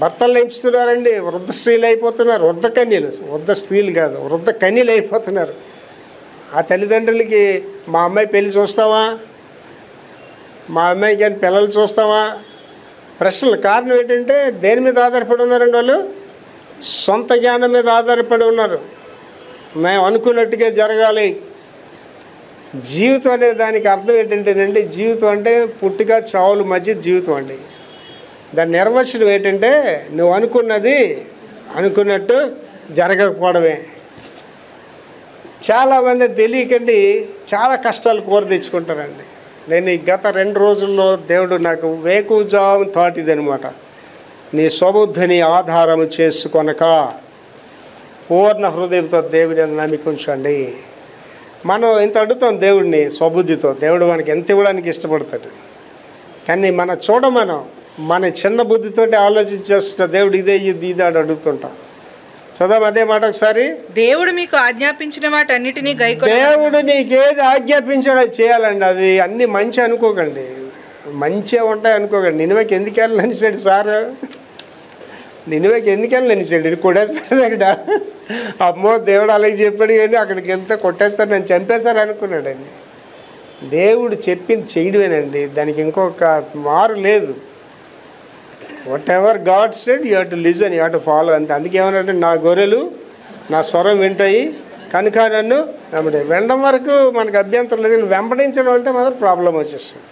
Speaker 2: భర్తలు ఎంచుతున్నారండి, వృద్ధ స్త్రీలు అయిపోతున్నారు. వృద్ధ కన్యలు, వృద్ధ స్త్రీలు కాదు, వృద్ధ కన్యలు అయిపోతున్నారు. ఆ తల్లిదండ్రులకి మా అమ్మాయి పెళ్ళి చూస్తావా, మా అమ్మాయి కానీ పిల్లలు చూస్తావా ప్రశ్నలు. కారణం ఏంటంటే దేని మీద ఆధారపడి ఉన్నారండి వాళ్ళు? సొంత జ్ఞానం మీద ఆధారపడి ఉన్నారు. మేము అనుకున్నట్టుగా జరగాలి. జీవితం అనే దానికి అర్థం ఏంటంటేనండి, జీవితం అంటే పుట్టిక చావుల మధ్య జీవితం అండి. దాని నిర్వచనం ఏంటంటే నువ్వు అనుకున్నది అనుకున్నట్టు జరగకపోవడమే. చాలామంది తెలియకండి చాలా కష్టాలు కోరి తెచ్చుకుంటారండి. నేను ఈ గత 2 రోజుల్లో దేవుడు నాకు వేకుజాము థాట్ ఇదనమాట. నీ స్వబుద్ధిని ఆధారము చేసుకొనక పూర్ణ హృదయంతో దేవుని నమ్మిక ఉంచండి. మనం ఇంత అడుగుతాం దేవుడిని స్వబుద్ధితో. దేవుడు మనకి ఎంత ఇవ్వడానికి ఇష్టపడతాడు. కానీ మనం మన చిన్న బుద్ధితోటి ఆలోచించేస్తున్న దేవుడు ఇదే ఇది అని అడుగుతుంటాం. చదవం అదే మాట ఒకసారి.
Speaker 3: దేవుడు మీకు ఆజ్ఞాపించిన వాటి అన్నిటినీ గైకొనవలెను.
Speaker 2: దేవుడు నీకేది ఆజ్ఞాపించాడో అది చేయాలండి. అది అన్ని మంచి అనుకోకండి, మంచిగా ఉంటాయి అనుకోకండి. నినివేకి ఎందుకు వెళ్ళాలనిసాడు సార్? నినివేకి ఎందుకు వెళ్ళనిచ్చండి, కొట్టేస్తాను అక్కడ. అమ్మో దేవుడు అలాగే చెప్పాడు కానీ అక్కడికి వెళ్తే కొట్టేస్తారు, నన్ను చంపేస్తారు అనుకున్నాడండి. దేవుడు చెప్పింది చేయడమేనండి, దానికి ఇంకొక మారు లేదు. What ever God said you have to listen, you have to follow అంతే. అందుకే ఏమన్నాడంటే నా గొర్రెలు నా స్వరం వింటాయి కనుక నన్ను వెంబడి. వినడం వరకు మనకు అభ్యంతరం లేదు, వెంబడించడం అంటే మాత్రం ప్రాబ్లం వచ్చేస్తుంది.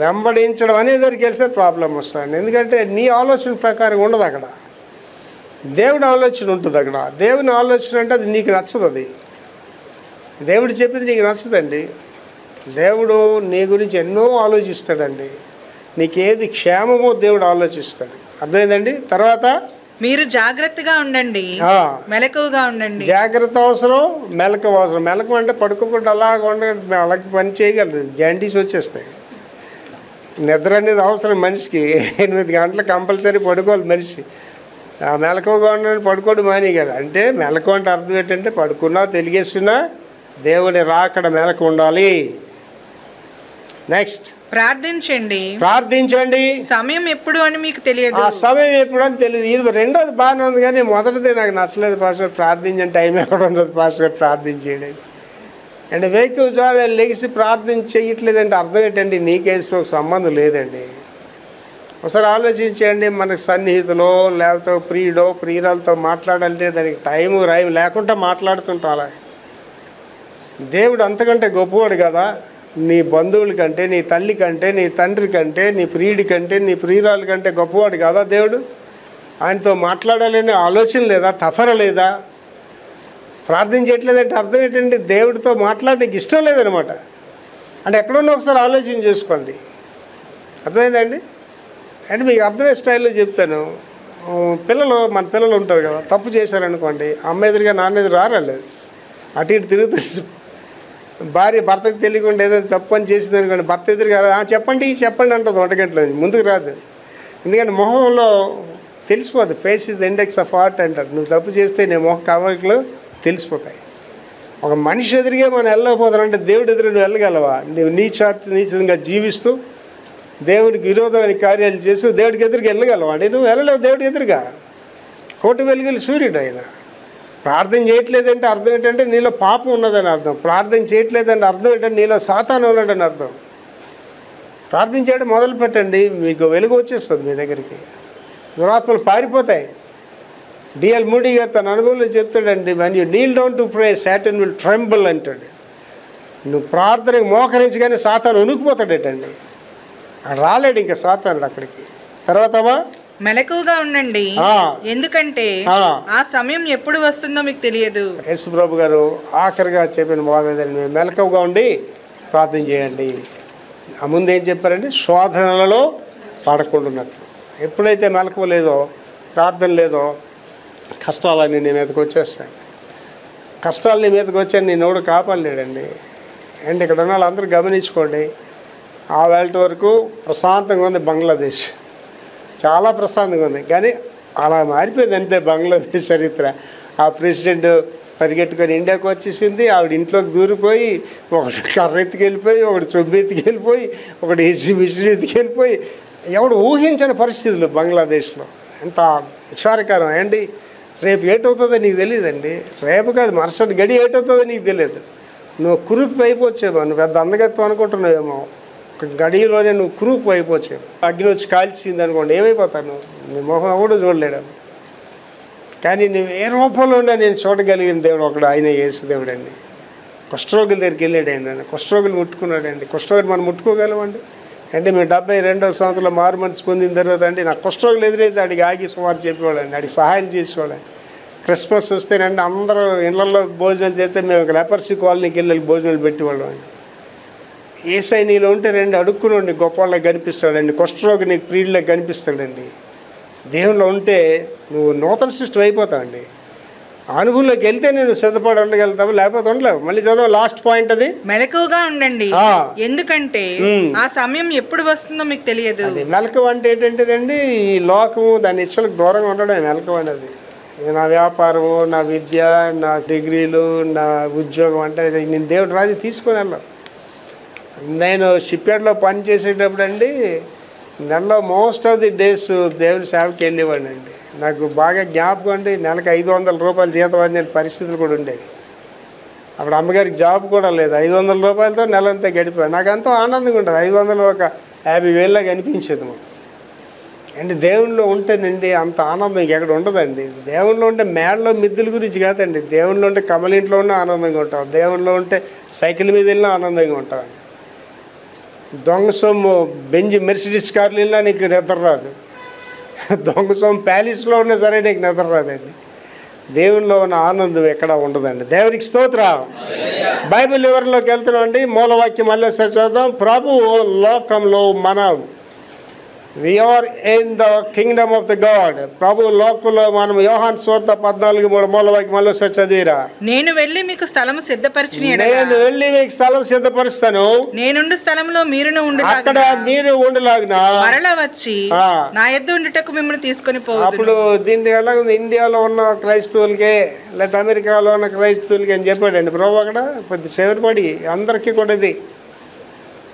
Speaker 2: వెంబడించడం అనేదానికి వెళ్తే ప్రాబ్లం వస్తుంది. ఎందుకంటే నీ ఆలోచన ప్రకారం ఉండదు అక్కడ, దేవుడి ఆలోచన ఉంటుంది అక్కడ. దేవుని ఆలోచన అంటే అది నీకు నచ్చదు, అది దేవుడు చెప్పింది నీకు నచ్చదండి. దేవుడు నీ గురించి ఎన్నో ఆలోచిస్తాడండి, నీకేది క్షేమమో దేవుడు ఆలోచిస్తాడు. అర్థమైందండి. తర్వాత
Speaker 3: మీరు జాగ్రత్తగా ఉండండి, మెలకువగా ఉండండి.
Speaker 2: జాగ్రత్త అవసరం, మెలకువ అవసరం. మెలకువ అంటే పడుకోకుండా అలాగ ఉండండి, అలాగే పని చేయగలరు, జాండీస్ వచ్చేస్తాయి. నిద్ర అనేది అవసరం మనిషికి, 8 గంటలు కంపల్సరీ పడుకోవాలి మనిషి. మెలకువగా ఉండండి, పడుకోవడం మానేయగలరు. అంటే మెలకువ అంటే అర్థం ఏంటంటే పడుకున్నా తెలిగేస్తున్నా దేవుని రాకడ మెలకు ఉండాలి. నెక్స్ట్ ప్రార్థించండి.
Speaker 3: సమయం ఎప్పుడు అని మీకు తెలియదు.
Speaker 2: ఆ సమయం ఎప్పుడు అని తెలియదు. ఇది రెండోది బాగానే ఉంది కానీ మొదటిది నాకు నచ్చలేదు పాస్టర్. ప్రార్థించని టైం ఎక్కడ ఉండదు పాస్టర్ ప్రార్థించేయడం. అండ్ వెహికల్స్ లెగిసి ప్రార్థన చేయట్లేదంటే అర్థం ఏంటండి, నీకేసుకు ఒక సంబంధం లేదండి. ఒకసారి ఆలోచించండి, మనకు సన్నిహితులో లేకపోతే ప్రియుడో ప్రియురాలతో మాట్లాడాలంటే దానికి టైము రైము లేకుండా మాట్లాడుతుంటాం. అలా దేవుడు అంతకంటే గొప్పవాడు కదా. నీ బంధువుల కంటే, నీ తల్లి కంటే, నీ తండ్రి కంటే, నీ ప్రియుడి కంటే, నీ ప్రియురాల కంటే గొప్పవాడు కదా దేవుడు. ఆయనతో మాట్లాడాలనే ఆలోచన లేదా, తఫర లేదా? ప్రార్థన చేయట్లేదంటే అర్థం ఏంటండి, దేవుడితో మాట్లాడడానికి ఇష్టం లేదనమాట. అంటే ఎక్కడున్నా ఒకసారి ఆలోచన చేసుకోండి. అర్థమైందండి. అండ్ మీకు అర్థమయ్యే స్టైల్లో చెప్తాను. మన పిల్లలు ఉంటారు కదా, తప్పు చేశారనుకోండి, అమ్మ ఎదురుగా నాన్న ఎదురు రాలేదు, అటు ఇటు తిరుగుతూ భార్య భర్తకు తెలియకుండా ఏదైనా తప్పు అని చేసింది అనుకోండి, భర్త ఎదురుగా చెప్పండి అంటుంది 1 గంటలో, ముందుకు రాదు. ఎందుకంటే మొహంలో తెలిసిపోతుంది. Face is the index of heart అంటారు. నువ్వు తప్పు చేస్తే నీ మొహం కవలికలు తెలిసిపోతాయి. ఒక మనిషి ఎదురుగా మనం వెళ్ళకపోతానంటే దేవుడి ఎదురు నువ్వు వెళ్ళగలవా? నువ్వు నీచంగా జీవిస్తూ దేవుడికి విరోధమైన కార్యాలు చేస్తూ దేవుడికి ఎదురుగా వెళ్ళగలవా అండి? నువ్వు వెళ్ళలేవు దేవుడికి ఎదురుగా. కోటి వెలుగులు సూర్యుడు ఆయన. ప్రార్థన చేయట్లేదంటే అర్థం ఏంటంటే నీలో పాపం ఉన్నదని అర్థం. ప్రార్థన చేయట్లేదంటే అర్థం ఏంటంటే నీలో సాతాను ఉన్నాడని అర్థం. ప్రార్థన చేయడం మొదలు పెట్టండి, మీకు వెలుగు వచ్చేస్తుంది మీ దగ్గరికి, దురాత్మలు పారిపోతాయి. డిఎల్ మూడీ గారు తన అనుభవంలో చెప్తాడండి, when you kneel down to pray Satan will tremble అంటాడు. నువ్వు ప్రార్థనకు మోకరించగానే సాతాను ఉనికిపోతాడటండి, రాలేడు ఇంకా సాతానుడు అక్కడికి. తర్వాతమా
Speaker 3: మెలకువగా ఉండండి, ఎందుకంటే ఆ సమయం ఎప్పుడు వస్తుందో మీకు తెలియదు.
Speaker 2: యేసుప్రభు గారు ఆఖరిగా చెప్పిన బోధని మెలకువగా ఉండి ప్రార్థన చేయండి. ఆ ముందు ఏం చెప్పారండి, శోధనలలో పడకుండాన్నట్లు. ఎప్పుడైతే మెలకువ లేదో, ప్రార్థన లేదో, కష్టాలన్నీ నీ మీదకి వచ్చేస్తాయి. కష్టాలు నీ మీదకి వచ్చాను నేను ఎవడు కాపాడలేడండి. అండ్ ఇక్కడ ఉన్న వాళ్ళందరూ గమనించుకోండి, ఆ వేళ వరకు ప్రశాంతంగా ఉంది బంగ్లాదేశ్, చాలా ప్రశాంతంగా ఉంది. కానీ అలా మారిపోయింది అంతే బంగ్లాదేశ్ చరిత్ర. ఆ ప్రెసిడెంట్ పరిగెట్టుకొని ఇండియాకి వచ్చేసింది, ఆవిడ ఇంట్లోకి దూరిపోయి ఒకటి కర్ర ఎత్తుకెళ్ళిపోయి, ఒకటి చొబ్బు ఎత్తుకెళ్ళిపోయి, ఒకటి ఏసీ మిషన్ ఎత్తుకెళ్ళిపోయి, ఎవడు ఊహించని పరిస్థితులు బంగ్లాదేశ్లో. ఎంత విచారకరం అండి. రేపు ఏటవుతుందో నీకు తెలియదండి. రేపు కాదు, మరుసటి గడి ఏటవుతుందో నీకు తెలియదు. నువ్వు కురూపు అయిపోవచ్చేమో, నువ్వు పెద్ద అందగత్వం అనుకుంటున్నావేమో, ఒక గడిలోనే నువ్వు కురూపు అయిపోవచ్చేమో. అగ్ని వచ్చి కాల్చింది అనుకోండి, ఏమైపోతాను, నీ మొహం కూడా చూడలేడు. కానీ నువ్వు ఏ రూపంలో ఉన్నా నేను చూడగలిగిన దేవుడు ఒకడు, ఆయన యేసు దేవుడు అండి. కుష్ఠరోగుల దగ్గరికి వెళ్ళాడండి ఆయన, కుష్ఠరోగులు ముట్టుకున్నాడండి. కుష్ఠరోగులు మనం ముట్టుకోగలమండి అంటే మేము 72వ సంవత్సరంలో మారు మనసు పొందిన తర్వాత అండి నాకు కుష్ఠరోగులు ఎదురైతే అడిగి ఆగి సుమారు చెప్పేవాళ్ళండి, అడిగి సహాయం చేసేవాళ్ళండి. క్రిస్మస్ వస్తేనండి అందరూ ఇళ్లలో భోజనాలు చేస్తే మేము లెపర్సీ కాలనీకి వెళ్ళి భోజనాలు పెట్టేవాళ్ళం అండి. ఏసై నీలో ఉంటే రండి అడుక్కునండి, గొప్పవాళ్ళకి కనిపిస్తాడండి, కుష్ఠరోగి నీకు ప్రియుళ్ళకి కనిపిస్తాడండి. దేవునిలో ఉంటే నువ్వు నూతన సృష్టి అయిపోతావండి. అనుభవంలోకి వెళ్తే నేను సిద్ధపడి ఉండగలుగుతావు, లేకపోతే ఉండలేవు. మళ్ళీ చదువు లాస్ట్ పాయింట్, అది
Speaker 3: మెలకువగా ఉండండి, ఎందుకంటే ఆ సమయం ఎప్పుడు వస్తుందో మీకు తెలియదు.
Speaker 2: అది మెలకువ అంటే ఏంటంటేనండి, ఈ లోకము దాని ఇచ్చలకు దూరంగా ఉండడం మెలకువ అనేది. నా వ్యాపారము, నా విద్య, నా డిగ్రీలు, నా ఉద్యోగం అంటే నేను దేవుడి రాజు తీసుకొని వెళ్ళాను. నేను షిప్యార్డ్లో పని చేసేటప్పుడు అండి నెలలో మోస్ట్ ఆఫ్ ది డేస్ దేవుని సేవకి వెళ్ళేవాడిని అండి. నాకు బాగా జ్ఞాపకం అండి, నెలకు 500 రూపాయలు జీతం అందిన పరిస్థితులు కూడా ఉండేవి. అప్పుడు అమ్మగారికి జాబ్ కూడా లేదు. 500 రూపాయలతో నెలంతా గడిపాడు. నాకు ఎంతో ఆనందంగా ఉంటుంది. 500 ఒక 50,000 లాగా అనిపించేది మాకు. అంటే దేవునిలో ఉంటేనండి అంత ఆనందం ఎక్కడ ఉండదండి. దేవునిలో ఉంటే మేడలో మిద్దుల గురించి కాదండి, దేవునిలో ఉంటే కమలింట్లో ఉన్న ఆనందంగా ఉంటాం, దేవునిలో ఉంటే సైకిల్ మీద వెళ్ళినా ఆనందంగా ఉంటాం. దొంగ సొమ్ము మెర్సిడీస్ కార్లు వెళ్ళినా నీకు నిద్ర రాదు, దొంగ సొమ్ము ప్యాలెస్లో ఉన్నా సరే నీకు నిద్ర రాదండి. దేవునిలో ఉన్న ఆనందం ఎక్కడా ఉండదండి. దేవునికి స్తోత్రం. బైబిల్ వివరంలోకి వెళ్తున్నాం అండి. మూలవాక్యం మళ్ళీ ఒకసారి చూద్దాం. ప్రభువు లోకంలో మనం We are in the kingdom of the God. ప్రభు లోకంలో మనం యోహాను సువార్త 14:3 మూలవాక్యం మళ్ళీ ఒకసారి చదివిరా.
Speaker 3: నేను వెళ్ళి మీకు స్థలము సిద్ధపరిచిన
Speaker 2: నేను వెళ్ళి మీకు స్థలం సిద్ధపరుస్తాను,
Speaker 3: నేనుండు స్థలంలో మీరును ఉండులాగున
Speaker 2: అక్కడ మీరు ఉండలాగున
Speaker 3: మరలా వచ్చి నా యొద్ద ఉండుటకు మిమ్మల్ని తీసుకొని పోవుదును.
Speaker 2: అప్పుడు దీన్ని ఎలా ఉంది, ఇండియాలో ఉన్న క్రైస్తవులకే లేదా అమెరికాలో ఉన్న క్రైస్తవులకి అని చెప్పాడండి ప్రభు. అక్కడ కొద్ది సేవపడి అందరికీ కూడా ఇది,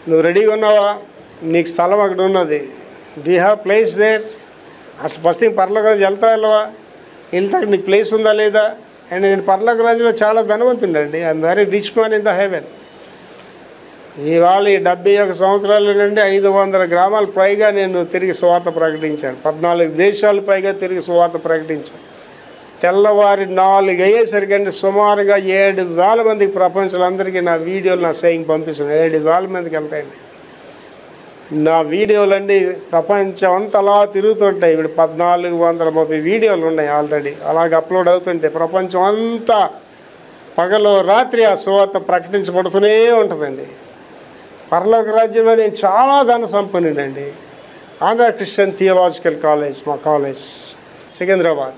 Speaker 2: నువ్వు రెడీగా ఉన్నావా, నీకు స్థలం అక్కడ ఉన్నది, do you have place there. అసలు ఫస్ట్ థింగ్ పరలోక రాజు వెళ్ళవా, వెళ్తే నీకు ప్లేస్ ఉందా లేదా. అండ్ నేను పరలోక రాజులో చాలా ధనవంతుండండి. I'm very rich man in the heaven. ఇవాళ ఈ 71 సంవత్సరాల నుండి 500 గ్రామాల పైగా నేను తిరిగి సువార్త ప్రకటించాను. 14 దేశాల పైగా తిరిగి సువార్త ప్రకటించాను. తెల్లవారి 4 అయ్యేసరికండి సుమారుగా 7,000 మందికి ప్రపంచంలో నా వీడియోలు నా సేయింగ్ పంపిస్తాను. 7,000 మందికి వెళ్తాయండి నా వీడియోలు అండి. ప్రపంచం అంతా అలా తిరుగుతుంటాయి. ఇప్పుడు 1430 వీడియోలు ఉన్నాయి ఆల్రెడీ, అలాగ అప్లోడ్ అవుతుంటాయి. ప్రపంచం అంతా పగలు రాత్రి ఆ సువార్త ప్రకటించబడుతూనే ఉంటుందండి. పరలోక రాజ్యంలో నేను చాలా ధన సంపన్నుడండి. ఆంధ్ర క్రిస్టియన్ థియోలాజికల్ కాలేజ్ మా కాలేజ్ సికింద్రాబాద్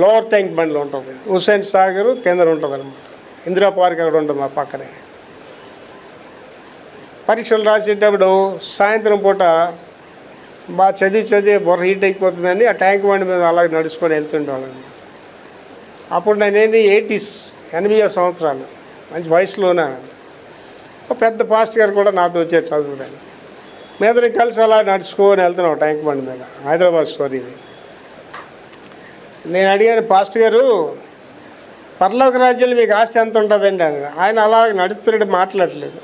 Speaker 2: లోవర్ ట్యాంక్ బండ్లో ఉంటుంది. హుస్సేన్ సాగర్ కింద ఉంటుంది అనమాట. ఇందిరా పార్క్ అక్కడ ఉంటుంది మా పక్కనే. పరీక్షలు రాసేటప్పుడు సాయంత్రం పూట బాగా చదివి బుర్ర హీట్ అయిపోతుందని ఆ ట్యాంక్ బండి మీద అలాగే నడుచుకొని వెళ్తుండేవాళ్ళని. అప్పుడు నేనేంటి 80 సంవత్సరాలు, మంచి వయసులోనే. ఒక పెద్ద పాస్ట్ గారు కూడా నాతో వచ్చారు చదువుతాను. మీదరికి కలిసి అలా నడుచుకొని వెళ్తున్నాం ట్యాంక్ బండి మీద. హైదరాబాద్ స్టోరీ ఇది. నేను అడిగాను, పాస్ట్ గారు పరలోక రాజ్యంలో మీకు ఆస్తి ఎంత ఉంటుందండి అని. ఆయన అలా నడుస్తున్నాడు, మాట్లాడలేదు.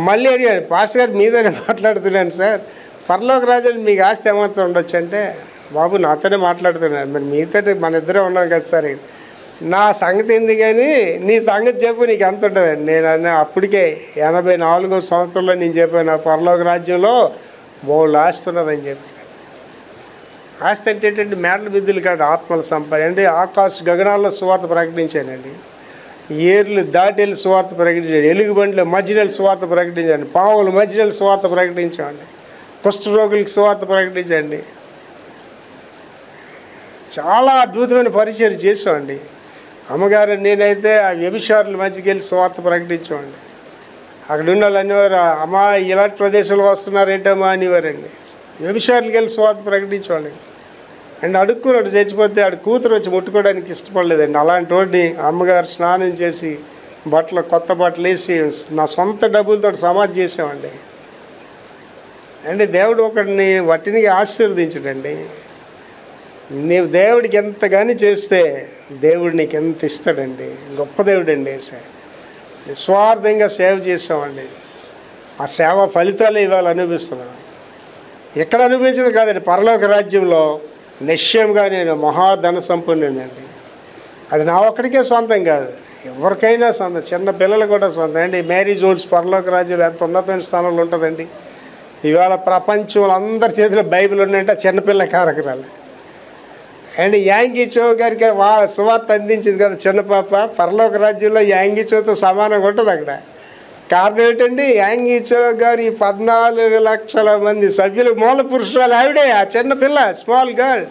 Speaker 2: మళ్ళీ అడిగాను, పాస్టర్ గారు మీతోనే మాట్లాడుతున్నాను సార్, పరలోక రాజ్యంలో మీకు ఆస్తి ఏమంతా ఉండొచ్చు అంటే, బాబు నాతోనే మాట్లాడుతున్నాను, మరి మీతో మన ఇద్దరే ఉన్నాం కదా సార్. నా సంగతి ఏంది కానీ నీ సంగతి చెప్పు, నీకు ఎంత ఉంటుందండి. నేను అన్న అప్పటికే 84వ సంవత్సరంలో నేను చెప్పాను, పరలోక రాజ్యంలో 3 ఆస్తి ఉన్నదని చెప్పి. ఆస్తి అంటే ఏంటంటే మేడల బిద్దులు కాదు, ఆత్మల సంపద అండి. ఆకాశ గగనాల్లో సువార్త ప్రకటించానండి. ఏర్లు దాటెళ్ళి సువార్త ప్రకటించండి, ఎలుగుబండ్లు మధ్యనెళ్ళి సువార్త ప్రకటించండి, పావులు మధ్యనెళ్ళి సువార్త ప్రకటించండి, కుష్ఠరోగులకు సువార్త ప్రకటించండి. చాలా అద్భుతమైన పరిచయం చేసామండి. అమ్మగారు నేనైతే ఆ వ్యభిచారుల మధ్యకి వెళ్ళి సువార్త ప్రకటించామండి. అక్కడ ఉన్న వాళ్ళు అనేవారు, అమ్మా ఇలాంటి ప్రదేశాలు వస్తున్నారేంటమ్మా అనేవారండి. వ్యభిచారులకు వెళ్ళి సువార్త ప్రకటించేవాళ్ళండి. అండ్ అడుక్కున్నాడు చచ్చిపోతే ఆడు కూతురు వచ్చి ముట్టుకోవడానికి ఇష్టపడలేదండి. అలాంటి వాడిని అమ్మగారు స్నానం చేసి కొత్త బట్టలు వేసి నా సొంత డబ్బులతో సమాధి చేసామండి. అండి దేవుడు ఒకడిని వాటిని ఆశీర్వదించడండి. నీవు దేవుడికి ఎంతగాని చేస్తే దేవుడు నీకు ఎంత ఇస్తాడండి. గొప్ప దేవుడు అండి. నిస్వార్థంగా సేవ చేసామండి. ఆ సేవ ఫలితాలు ఇవాళ అనుభవిస్తున్నాను. ఎక్కడ అనుభవించడం కాదండి, పరలోక రాజ్యంలో నిశ్చయంగా నేను మహాధన సంపన్నుడండి. అది నా ఒక్కడికే సొంతం కాదు, ఎవరికైనా సొంతం, చిన్న పిల్లలు కూడా సొంతం అండి. మేరీ జోన్స్ పరలోక రాజ్యంలో ఎంత ఉన్నతమైన స్థానంలో ఉంటుందండి. ఇవాళ ప్రపంచంలో అందరి చేతిలో బైబిల్ ఉన్నాయంటే చిన్నపిల్ల కారకురాలు అండ్ యాంగీ చో గారికి సువార్త అందించింది కదా చిన్న పాప. పరలోక రాజ్యంలో యాంగీ చోతో సమానంగా ఉంటుంది అక్కడ. కారణం ఏంటండి, యాంగీ చో గారి 14 లక్షల మంది సభ్యులు మూల పురుషురాలు ఆవిడే, ఆ చిన్నపిల్ల, స్మాల్ గర్ల్.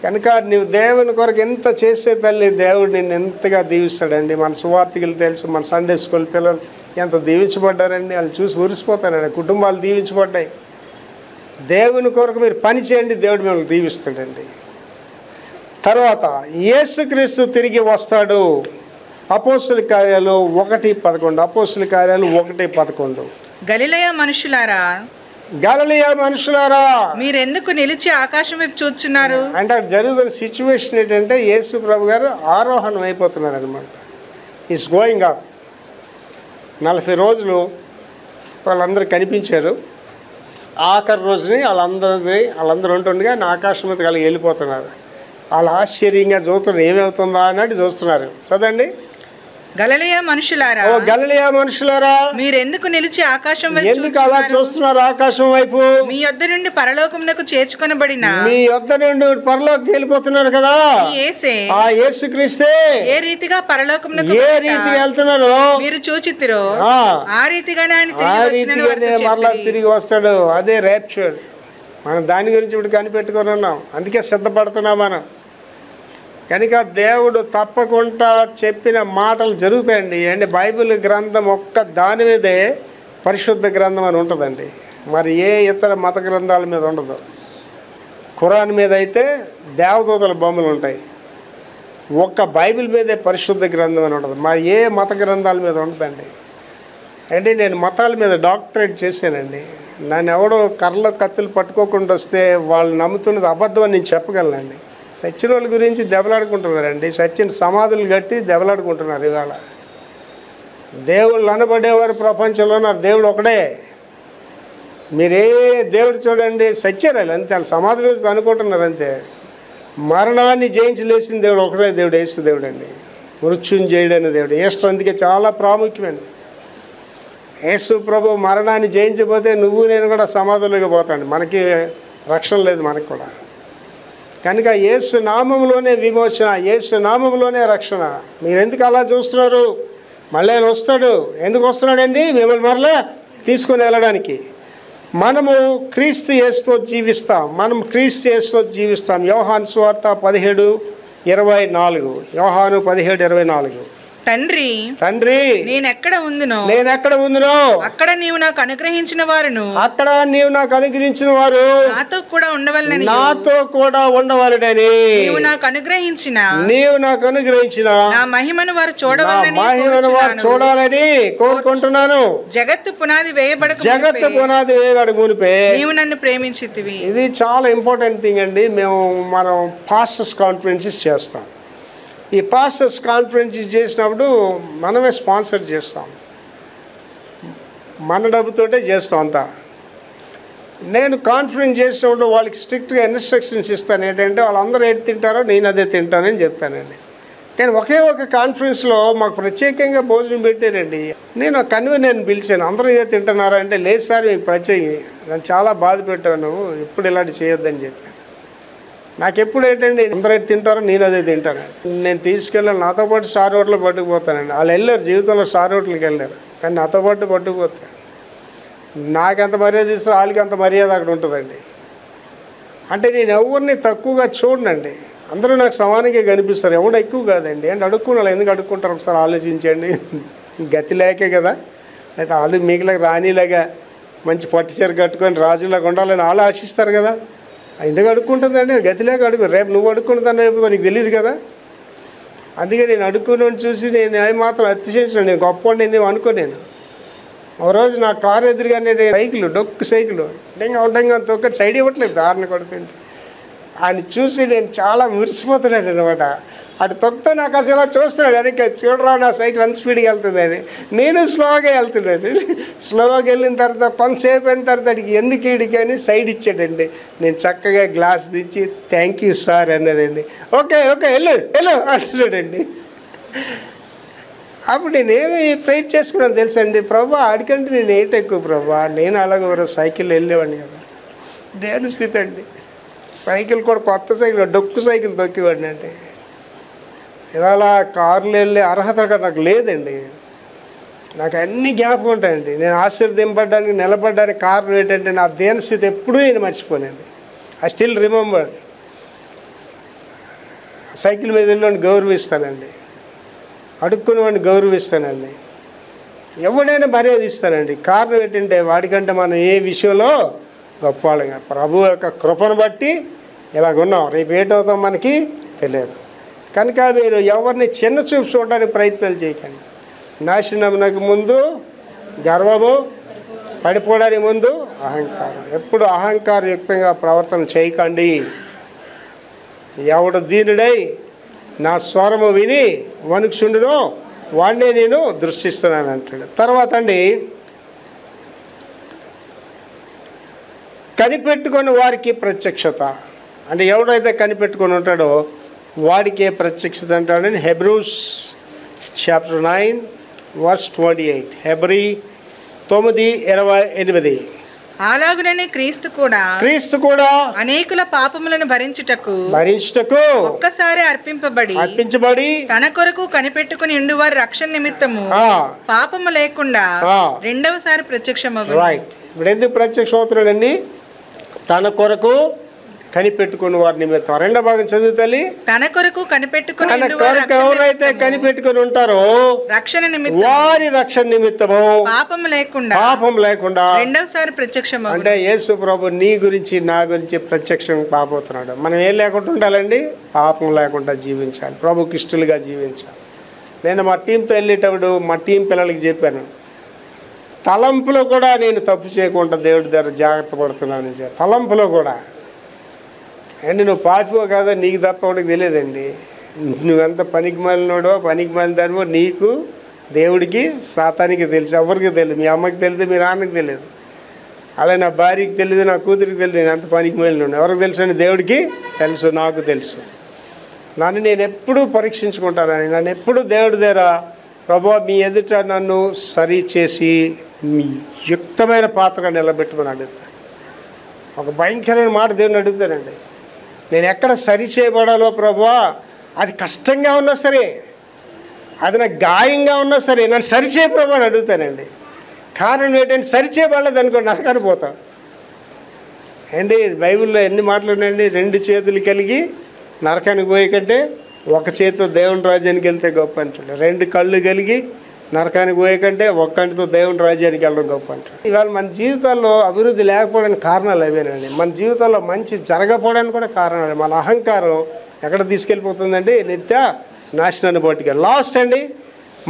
Speaker 2: కనుక నువ్వు దేవుని కొరకు ఎంత చేసే తల్లి, దేవుడు నిన్ను ఎంతగా దీవిస్తాడండి. మన సువార్తికులు తెలుసు, మన సండే స్కూల్ పిల్లలు ఎంత దీవించబడ్డారండి. వాళ్ళు చూసి మురిసిపోతారండి. కుటుంబాలు దీవించబడ్డాయి. దేవుని కొరకు మీరు పని చేయండి, దేవుడు మిమ్మల్ని దీవిస్తాడండి. తర్వాత యేసుక్రీస్తు తిరిగి వస్తాడు. అపోస్తుల కార్యాలు 1:11. అపోస్తుల కార్యాలు 1:11.
Speaker 3: గలిలయ మనుషులారా,
Speaker 2: గలిలయ మనుషులారా
Speaker 3: మీరెందుకు నిలిచి ఆకాశం వైపు చూస్తున్నారు?
Speaker 2: అంటే అక్కడ జరుగుతున్న సిచ్యువేషన్ ఏంటంటే యేసు ప్రభు గారు ఆరోహణం అయిపోతున్నారు అనమాట. Is going up. 40 రోజులు వాళ్ళందరూ కనిపించారు. ఆఖరి రోజుని వాళ్ళందరూ ఉంటుండగా ఆయన ఆకాశం మీద కలిగి వెళ్ళిపోతున్నారు. వాళ్ళు ఆశ్చర్యంగా చూస్తున్నారు, ఏమవుతుందా అన్నట్టు చూస్తున్నారు. చదండి.
Speaker 3: గలిలయ మనుషులారా,
Speaker 2: ఓ గలిలయ మనుషులారా
Speaker 3: మీరెందుకు నిలిచి ఆకాశం వైపు
Speaker 2: ఎందుకు అలా చూస్తున్నారు? ఆకాశం వైపు
Speaker 3: మీ యొద్ద నుండి పరలోకమునకు చేర్చుకొనబడిన
Speaker 2: మీ యొద్ద నుండి పరలోకి వెళ్ళిపోతున్నారు కదా
Speaker 3: యేసే,
Speaker 2: ఆ యేసుక్రీస్తే
Speaker 3: ఏ రీతిగా పరలోకమునకు
Speaker 2: ఏ రీతిగా వెళ్తున్నారు
Speaker 3: మీరు చూచితిరో ఆ రీతిగానే ఆయన
Speaker 2: ఆ
Speaker 3: తిరిగి వచ్చినని
Speaker 2: రీతిగానే
Speaker 3: వారితో
Speaker 2: మరలా
Speaker 3: చెప్పిరి.
Speaker 2: తిరిగి వస్తాడు. అదే ర్యాప్చర్. మనం దాని గురించి ఇప్పుడు కనిపెట్టుకొని ఉన్నాం, అందుకే సిద్ధపడుతున్నాం మనం. కనుక దేవుడు తప్పకుండా చెప్పిన మాటలు జరుగుతాయండి. అంటే బైబిల్ గ్రంథం ఒక్క దాని మీదే పరిశుద్ధ గ్రంథం అని ఉంటుందండి. మరి ఏ ఇతర మత గ్రంథాల మీద ఉండదు. ఖురాన్ మీద అయితే దేవదూతల బొమ్మలు ఉంటాయి. ఒక్క బైబిల్ మీదే పరిశుద్ధ గ్రంథం అని ఉంటుంది. మరి ఏ మత గ్రంథాల మీద ఉంటుందండి. అంటే నేను మతాల మీద డాక్టరేట్ చేశానండి. నన్ను ఎవడో కర్రలో కత్తులు పట్టుకోకుండా వస్తే వాళ్ళు నమ్ముతున్నది అబద్ధం అని నేను చెప్పగలనండి. సచ్చిన వాళ్ళ గురించి దెబ్బలాడుకుంటున్నారండి. సచ్చిన సమాధులు కట్టి దెబ్బలాడుకుంటున్నారు. ఇవాళ దేవుళ్ళు అనబడేవారు ప్రపంచంలో ఉన్నారు. దేవుడు ఒకడే. మీరే దేవుడు చూడండి, సత్యారాలు అంతే. వాళ్ళు సమాధుల గురించి అనుకుంటున్నారు అంతే. మరణాన్ని జయించలేసిన దేవుడు ఒకడే దేవుడు, యేసు దేవుడు అండి. మృత్యుంజయుడైన దేవుడు. యేసు అందుకే చాలా ప్రాముఖ్యమండి. యేసు ప్రభు మరణాన్ని జయించకపోతే నువ్వు నేను కూడా సమాధులుగా పోతాండి. మనకి రక్షణ లేదు మనకు కూడా. కనుక యేసు నామములోనే విమోచన, యేసు నామములోనే రక్షణ. మీరు ఎందుకు అలా చూస్తున్నారు? మళ్ళీ ఆయన వస్తాడు. ఎందుకు వస్తున్నాడండి? మిమ్మల్ని మరలా తీసుకుని వెళ్ళడానికి. మనము క్రీస్తు యేసుతో జీవిస్తాం. యోహాను సువార్త 17:24. యోహాను 17:24. తండ్రి
Speaker 3: నేనెక్కడ ఉందునో అక్కడ నీవు నాకు అనుగ్రహించిన వారు నాతో కూడా ఉండవలెనని నీవు నాకు అనుగ్రహించిన నా మహిమను వారు చూడాలని
Speaker 2: కోరుకుంటున్నాను.
Speaker 3: జగత్తు పునాది వేయబడక
Speaker 2: మునిపే
Speaker 3: నీవు నన్ను ప్రేమించితివి.
Speaker 2: ఇది చాలా ఇంపార్టెంట్ థింగ్ అండి. మనం పాస్టర్స్ కాన్ఫరెన్సెస్ చేస్తాం. ఈ పాస్టర్స్ కాన్ఫరెన్స్ చేసినప్పుడు మనమే స్పాన్సర్ చేస్తాం. మన డబ్బుతోటే చేస్తాం అంతా. నేను కాన్ఫరెన్స్ చేసినప్పుడు వాళ్ళకి స్ట్రిక్ట్గా ఇన్స్ట్రక్షన్స్ ఇస్తాను. ఏంటంటే వాళ్ళందరూ ఏది తింటారో నేను అదే తింటానని చెప్తానండి. కానీ ఒకే ఒక కాన్ఫరెన్స్లో మాకు ప్రత్యేకంగా భోజనం పెట్టారండి. నేను కన్వీనర్ని పిలిచాను. అందరూ ఇదే తింటున్నారా అంటే, లేదు సార్ మీకు ప్రత్యేకంగా నన్ను చాలా బాధ పెట్టావు, నువ్వు ఎప్పుడు ఇలాంటి చేయొద్దని చెప్పాను. నాకు ఎప్పుడు ఏంటండి అందరూ తింటారో నేను అదే తింటాను. నేను తీసుకెళ్ళాను. నాతో పాటు స్టార్ హోటల్లో పట్టుకుపోతానండి. వాళ్ళు వెళ్ళారు, జీవితంలో స్టార్ హోటల్కి వెళ్ళారు, కానీ నాతో పాటు పట్టుకుపోతాను. నాకెంత మర్యాద ఇస్తారో వాళ్ళకి అంత మర్యాద అక్కడ ఉంటుందండి. అంటే నేను ఎవరిని తక్కువగా చూడనండి. అందరూ నాకు సమానంగా కనిపిస్తారు. ఎవడు ఎక్కువ కాదండి. అంటే అడుక్కున్న వాళ్ళు ఎందుకు అడుక్కుంటారు ఒకసారి ఆలోచించండి. గతి లేకే కదా. అయితే వాళ్ళు మీకులాగా రాణిలాగా మంచి పట్టు చీర కట్టుకొని రాజులాగా ఉండాలని వాళ్ళు ఆశిస్తారు కదా. ఎందుకు అడుక్కుంటుందండి? గతిలేక అడుగు. రేపు నువ్వు అడుక్కున్న దాన్ని అయిపోతా నీకు తెలియదు కదా. అందుకే నేను అడుక్కుని చూసి నేను ఏమాత్రం అతిశయించిన నేను గొప్పవాడిని నేను అనుకోలేను. ఒక రోజు నా కారు ఎదురుగానే సైకిల్, డొక్కు సైకిల్ డెంగా తొక్కటి సైడ్ ఇవ్వట్లేదు, దారిని కొడుతుంటే ఆయన చూసి నేను చాలా మురిసిపోతున్నాడు అనమాట. అటు తొక్కుతో నాకు అసలు ఇలా చూస్తున్నాడు. వెనక చూడరా నా సైకిల్ అంత స్పీడ్గా వెళ్తుందని. నేను స్లోగా వెళ్తున్నాను. స్లోగా వెళ్ళిన తర్వాత కొంతసేపు అయిన తర్వాత అడిగి ఎందుకు ఇడికి అని సైడ్ ఇచ్చాడండి. నేను చక్కగా గ్లాస్ తెచ్చి థ్యాంక్ యూ సార్ అన్నానండి. ఓకే వెళ్ళు అంటున్నాడండి. అప్పుడు నేనేమి ప్రేర్ చేసుకున్నాను తెలుసండి. ప్రభా ఆడికంటే నేను ఏంటి ఎక్కువ ప్రభా, నేను అలాగే సైకిల్ వెళ్ళేవాడిని కదా. దేని స్థితి అండి. సైకిల్ కూడా కొత్త సైకిల్, డొక్కు సైకిల్ తొక్కేవాడిని అండి. ఇవాళ కారులో వెళ్ళే అర్హత నాకు లేదండి. నాకు అన్ని జ్ఞాపకం ఉంటాయండి. నేను ఆశీర్వదింపడానికి నిలబడ్డానికి కారణం ఏంటంటే నా దేని స్థితి ఎప్పుడూ నేను మర్చిపోనండి. I still remember. సైకిల్ మీద వెళ్ళి గౌరవిస్తానండి, అడుక్కుని వాడిని గౌరవిస్తానండి, ఎవడైనా మర్యాద ఇస్తానండి. కారణం ఏంటంటే వాడికంటే మనం ఏ విషయంలో గొప్పవాళ్ళగా ప్రభు యొక్క కృపను బట్టి ఇలాగున్నాం. రేపు ఏటవుతాం మనకి తెలియదు. కనుక మీరు ఎవరిని చిన్న చూపు చూడడానికి ప్రయత్నాలు చేయకండి. నాశనమునకు ముందు గర్వము పడిపోవడానికి ముందు అహంకారం. ఎప్పుడు అహంకారయుక్తంగా ప్రవర్తన చేయకండి. ఎవడు దీనుడై నా స్వరము విని వణుకుచుండునో వాడినే నేను దృష్టిస్తున్నాను అంటాడు. తర్వాత అండి, కనిపెట్టుకొని వారికి ప్రత్యక్షత. అంటే ఎవడైతే కనిపెట్టుకొని ఉంటాడో వాడికే ప్రత్యక్షత అంటాడని హెబ్రూస్ చాప్టర్ 9:28. హెబ్రీ 9:28.
Speaker 3: అలాగుననే క్రీస్తు కూడా అనేకుల పాపములను భరించుటకు ఒక్కసారి అర్పింపబడి తన కొరకు కనిపెట్టుకుని ఉండువారి రక్షణ నిమిత్తము పాపము లేకుండా రెండవసారి ప్రత్యక్షమగును.
Speaker 2: రైట్. ఇప్పుడు ఎందుకు ప్రత్యక్షం అవుతున్నాడండి? తన కొరకు కనిపెట్టుకుని వారి నిమిత్తం. రెండో భాగం చదువుతల్లి.
Speaker 3: తన కొరకు కనిపెట్టుకుని
Speaker 2: ఎవరైతే కనిపెట్టుకుని ఉంటారో
Speaker 3: రక్షణ నిమిత్తం
Speaker 2: వారి రక్షణ నిమిత్తము
Speaker 3: పాపం లేకుండా రెండవసారి ప్రత్యక్షం.
Speaker 2: అంటే యేసు ప్రభు నీ గురించి నా గురించి ప్రత్యక్షం కాబోతున్నాడు. మనం ఏం లేకుండా ఉండాలండి? పాపం లేకుండా జీవించాలి, ప్రభుకి ఇష్టలుగా జీవించాలి. నేను మా టీంతో వెళ్ళేటప్పుడు మా టీం పిల్లలకి చెప్పాను, తలంపులో కూడా నేను తప్పు చేయకుండా దేవుడి దగ్గర జాగ్రత్త పడుతున్నాను. తలంపులో కూడా అండి, నువ్వు పాపివో కాదా నీకు తప్ప ఒకటికి తెలియదండి. నువ్వెంత పనికి మాలినోడో పనికి మాలిన దానివో నీకు, దేవుడికి, సాతానికి తెలుసు. ఎవరికి తెలియదు. మీ అమ్మకి తెలియదు, మీ నాన్నకి తెలియదు, అలా నా భార్యకి తెలియదు, నా కూతురికి తెలియదు నేను ఎంత పనికి మాలిన. ఎవరికి తెలుసు అండి? దేవుడికి తెలుసు, నాకు తెలుసు. నేను ఎప్పుడూ పరీక్షించుకుంటానని, నన్ను ఎప్పుడు దేవుడి దగ్గర ప్రభువా మీ ఎదుట నన్ను సరి చేసి మీ యుక్తమైన పాత్రగా నిలబెట్టుమని అడుగుతాను. ఒక భయంకరమైన మాట దేవుని అడుగుతానండి. నేను ఎక్కడ సరి చేయబడాలో ప్రభువా, అది కష్టంగా ఉన్నా సరే, అది నాకు గాయంగా ఉన్నా సరే నన్ను సరిచేయ ప్రభు అని అడుగుతానండి. కారణం ఏంటంటే సరి చేయబడలేదు అనుకో నరకానికి పోతాం అండి. బైబిల్లో ఎన్ని మాటలు ఉన్నాయండి? 2 చేతులు కలిగి నరకానికి పోయే కంటే ఒక చేతితో దేవుని రాజ్యానికి వెళ్తే గొప్ప అంటాడు. 2 కళ్ళు కలిగి నరకానికి పోయే కంటే ఒక్క కంటితో దేవుని రాజ్యానికి వెళ్ళడం గొప్ప అంటాడు. ఇవాళ మన జీవితాల్లో అభివృద్ధి లేకపోవడానికి కారణాలు అవేనండి. మన జీవితాల్లో మంచి జరగకపోవడానికి కూడా కారణాలు. మన అహంకారం ఎక్కడ తీసుకెళ్ళిపోతుందండి? నిత్య నాశనాన్ని బట్టిగా. లాస్ట్ అండి,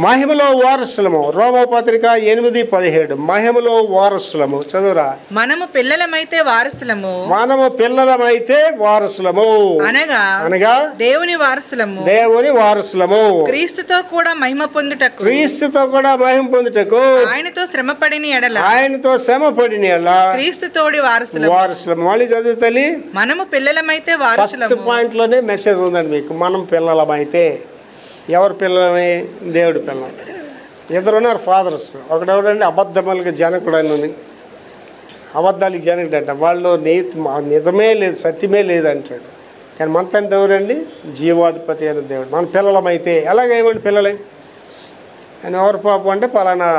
Speaker 2: మహిమలో వారసులము. రోమపత్రిక 8:17. మహిమలో వారసులము. చదువురా.
Speaker 3: మనము పిల్లలమైతే
Speaker 2: వారసులము అనగా దేవుని వారసులము.
Speaker 3: క్రీస్తుతో కూడా మహిమ పొందుటకు ఆయనతో శ్రమపడిన ఎడల క్రీస్తుతోడి
Speaker 2: వారసులము. మళ్ళీ చదువుతల్లి.
Speaker 3: మనము పిల్లలమైతే వారసులము.
Speaker 2: ఫస్ట్ పాయింట్ లోనే మెసేజ్ ఉందండి మీకు. మనం పిల్లలమైతే. ఎవరు పిల్లలమే? దేవుడి పిల్లలు. 2 ఉన్నారు ఫాదర్స్. ఒకడెవడండి అబద్ధములకి జనకుడు అని ఉంది. అబద్ధాలకి జనకుడు అంట. వాళ్ళు నిజమే లేదు, సత్యమే లేదు అంటాడు. కానీ మన తండ్రి ఎవరండి? జీవాధిపతి అయిన దేవుడు. మన పిల్లలమైతే ఎలాగేమండి పిల్లలే అని ఎవరు పాపం అంటే పలానా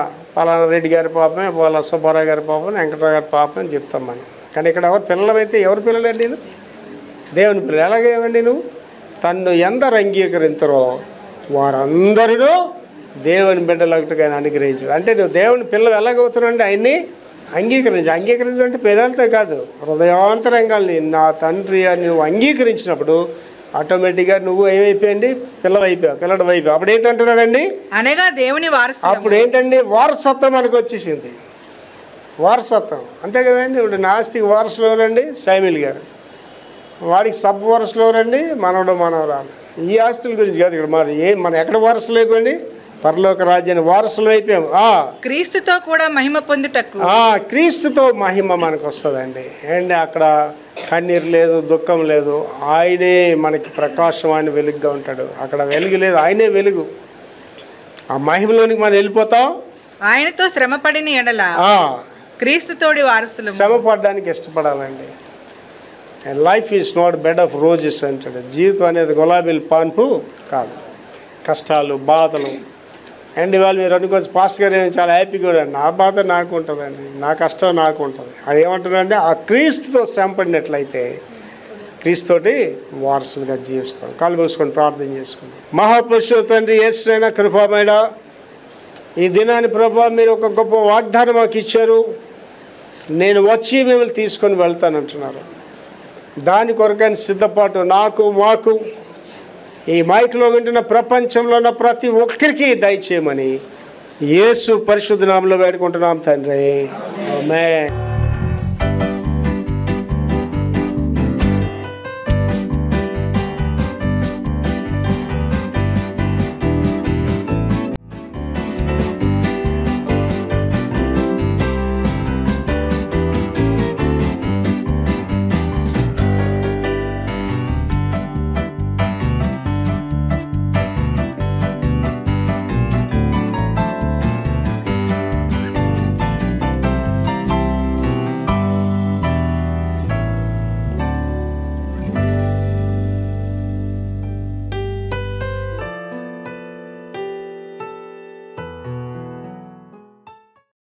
Speaker 2: రెడ్డి గారి పాపమే, పలానా సుబ్బారావు గారి పాపం, వెంకటరావు గారి పాపం అని చెప్తాం మనం. కానీ ఇక్కడ ఎవరు పిల్లలమైతే ఎవరు పిల్లలండి? నేను దేవుని పిల్లలు. ఎలాగేమండి? నువ్వు తన్ను ఎందరు అంగీకరించరో వారందరూ దేవుని బిడ్డలట్టుగా ఆయన అనుగ్రహించాడు. అంటే నువ్వు దేవుని పిల్లలు ఎలాగవుతున్నావు? ఆయన్ని అంగీకరించడం అంటే పేదాలతో కాదు, హృదయాంతరంగాల్ని నా తండ్రి అని నువ్వు అంగీకరించినప్పుడు ఆటోమేటిక్గా నువ్వు ఏమైపోయింది? పిల్లడు అయిపోయావు. అప్పుడు ఏంటంటున్నాడండి?
Speaker 3: అనగా దేవుని వారసత్వం.
Speaker 2: అప్పుడు ఏంటండి? వారసత్వం మనకు వచ్చేసింది. వారసత్వం అంతే కదండి. ఇప్పుడు నాస్తికి వారసులు ఎవరండి? సైమిల్ గారు. వాడికి సబ్ వారసులు ఎవరండి? మనవరాలు. ఈ ఆస్తుల గురించి కాదు ఇక్కడ మాట. మనం ఎక్కడ వారసులు అయిపోయింది? పరలోక రాజ్యాన్ని వారసులు అయిపోయాం.
Speaker 3: క్రీస్తుతో కూడా మహిమ పొందుటకు.
Speaker 2: క్రీస్తుతో మహిమ మనకు వస్తుందండి. అండ్ అక్కడ కన్నీరు లేదు, దుఃఖం లేదు. ఆయనే మనకి ప్రకాశమాన్ని వెలుగుగా ఉంటాడు. అక్కడ వెలుగు లేదు, ఆయనే వెలుగు. ఆ మహిమలోనికి మనం వెళ్ళిపోతాం.
Speaker 3: ఆయనతో శ్రమపడిన ఎడల క్రీస్తుతోడి వారసులు.
Speaker 2: శ్రమ పడడానికి ఇష్టపడాలండి. And life is not bed of roses అంటాడు. జీవితం అనేది గులాబీల పాన్పు కాదు. కష్టాలు, బాధలు. అండ్ ఇవాళ మీరు అనుకోవచ్చు పాస్టర్ గారు చాలా హ్యాపీగా ఉండండి. నా బాధ నాకు ఉంటుందండి, నా కష్టం నాకు ఉంటుంది. అది ఏమంటుందంటే ఆ క్రీస్తుతో శ్రమపడినట్లయితే క్రీస్తుతోటి వారసులుగా జీవిస్తాం. కాళ్ళు మూసుకొని ప్రార్థన చేసుకుంటాం. మహాపురుషుడు తండ్రి యేసునైనా కృపామేడ, ఈ దినాన్ని ప్రభా మీరు ఒక గొప్ప వాగ్దానం మాకు ఇచ్చారు. నేను వచ్చి మిమ్మల్ని తీసుకొని వెళ్తానంటున్నారు. దాని కొరకైన సిద్ధపాటు నాకు, మాకు, ఈ మైక్లో వింటున్న ప్రపంచంలో ఉన్న ప్రతి ఒక్కరికి దయచేయమని యేసు పరిశుద్ధ నామములో వేడుకుంటున్నాం తండ్రి. ఆమేన్.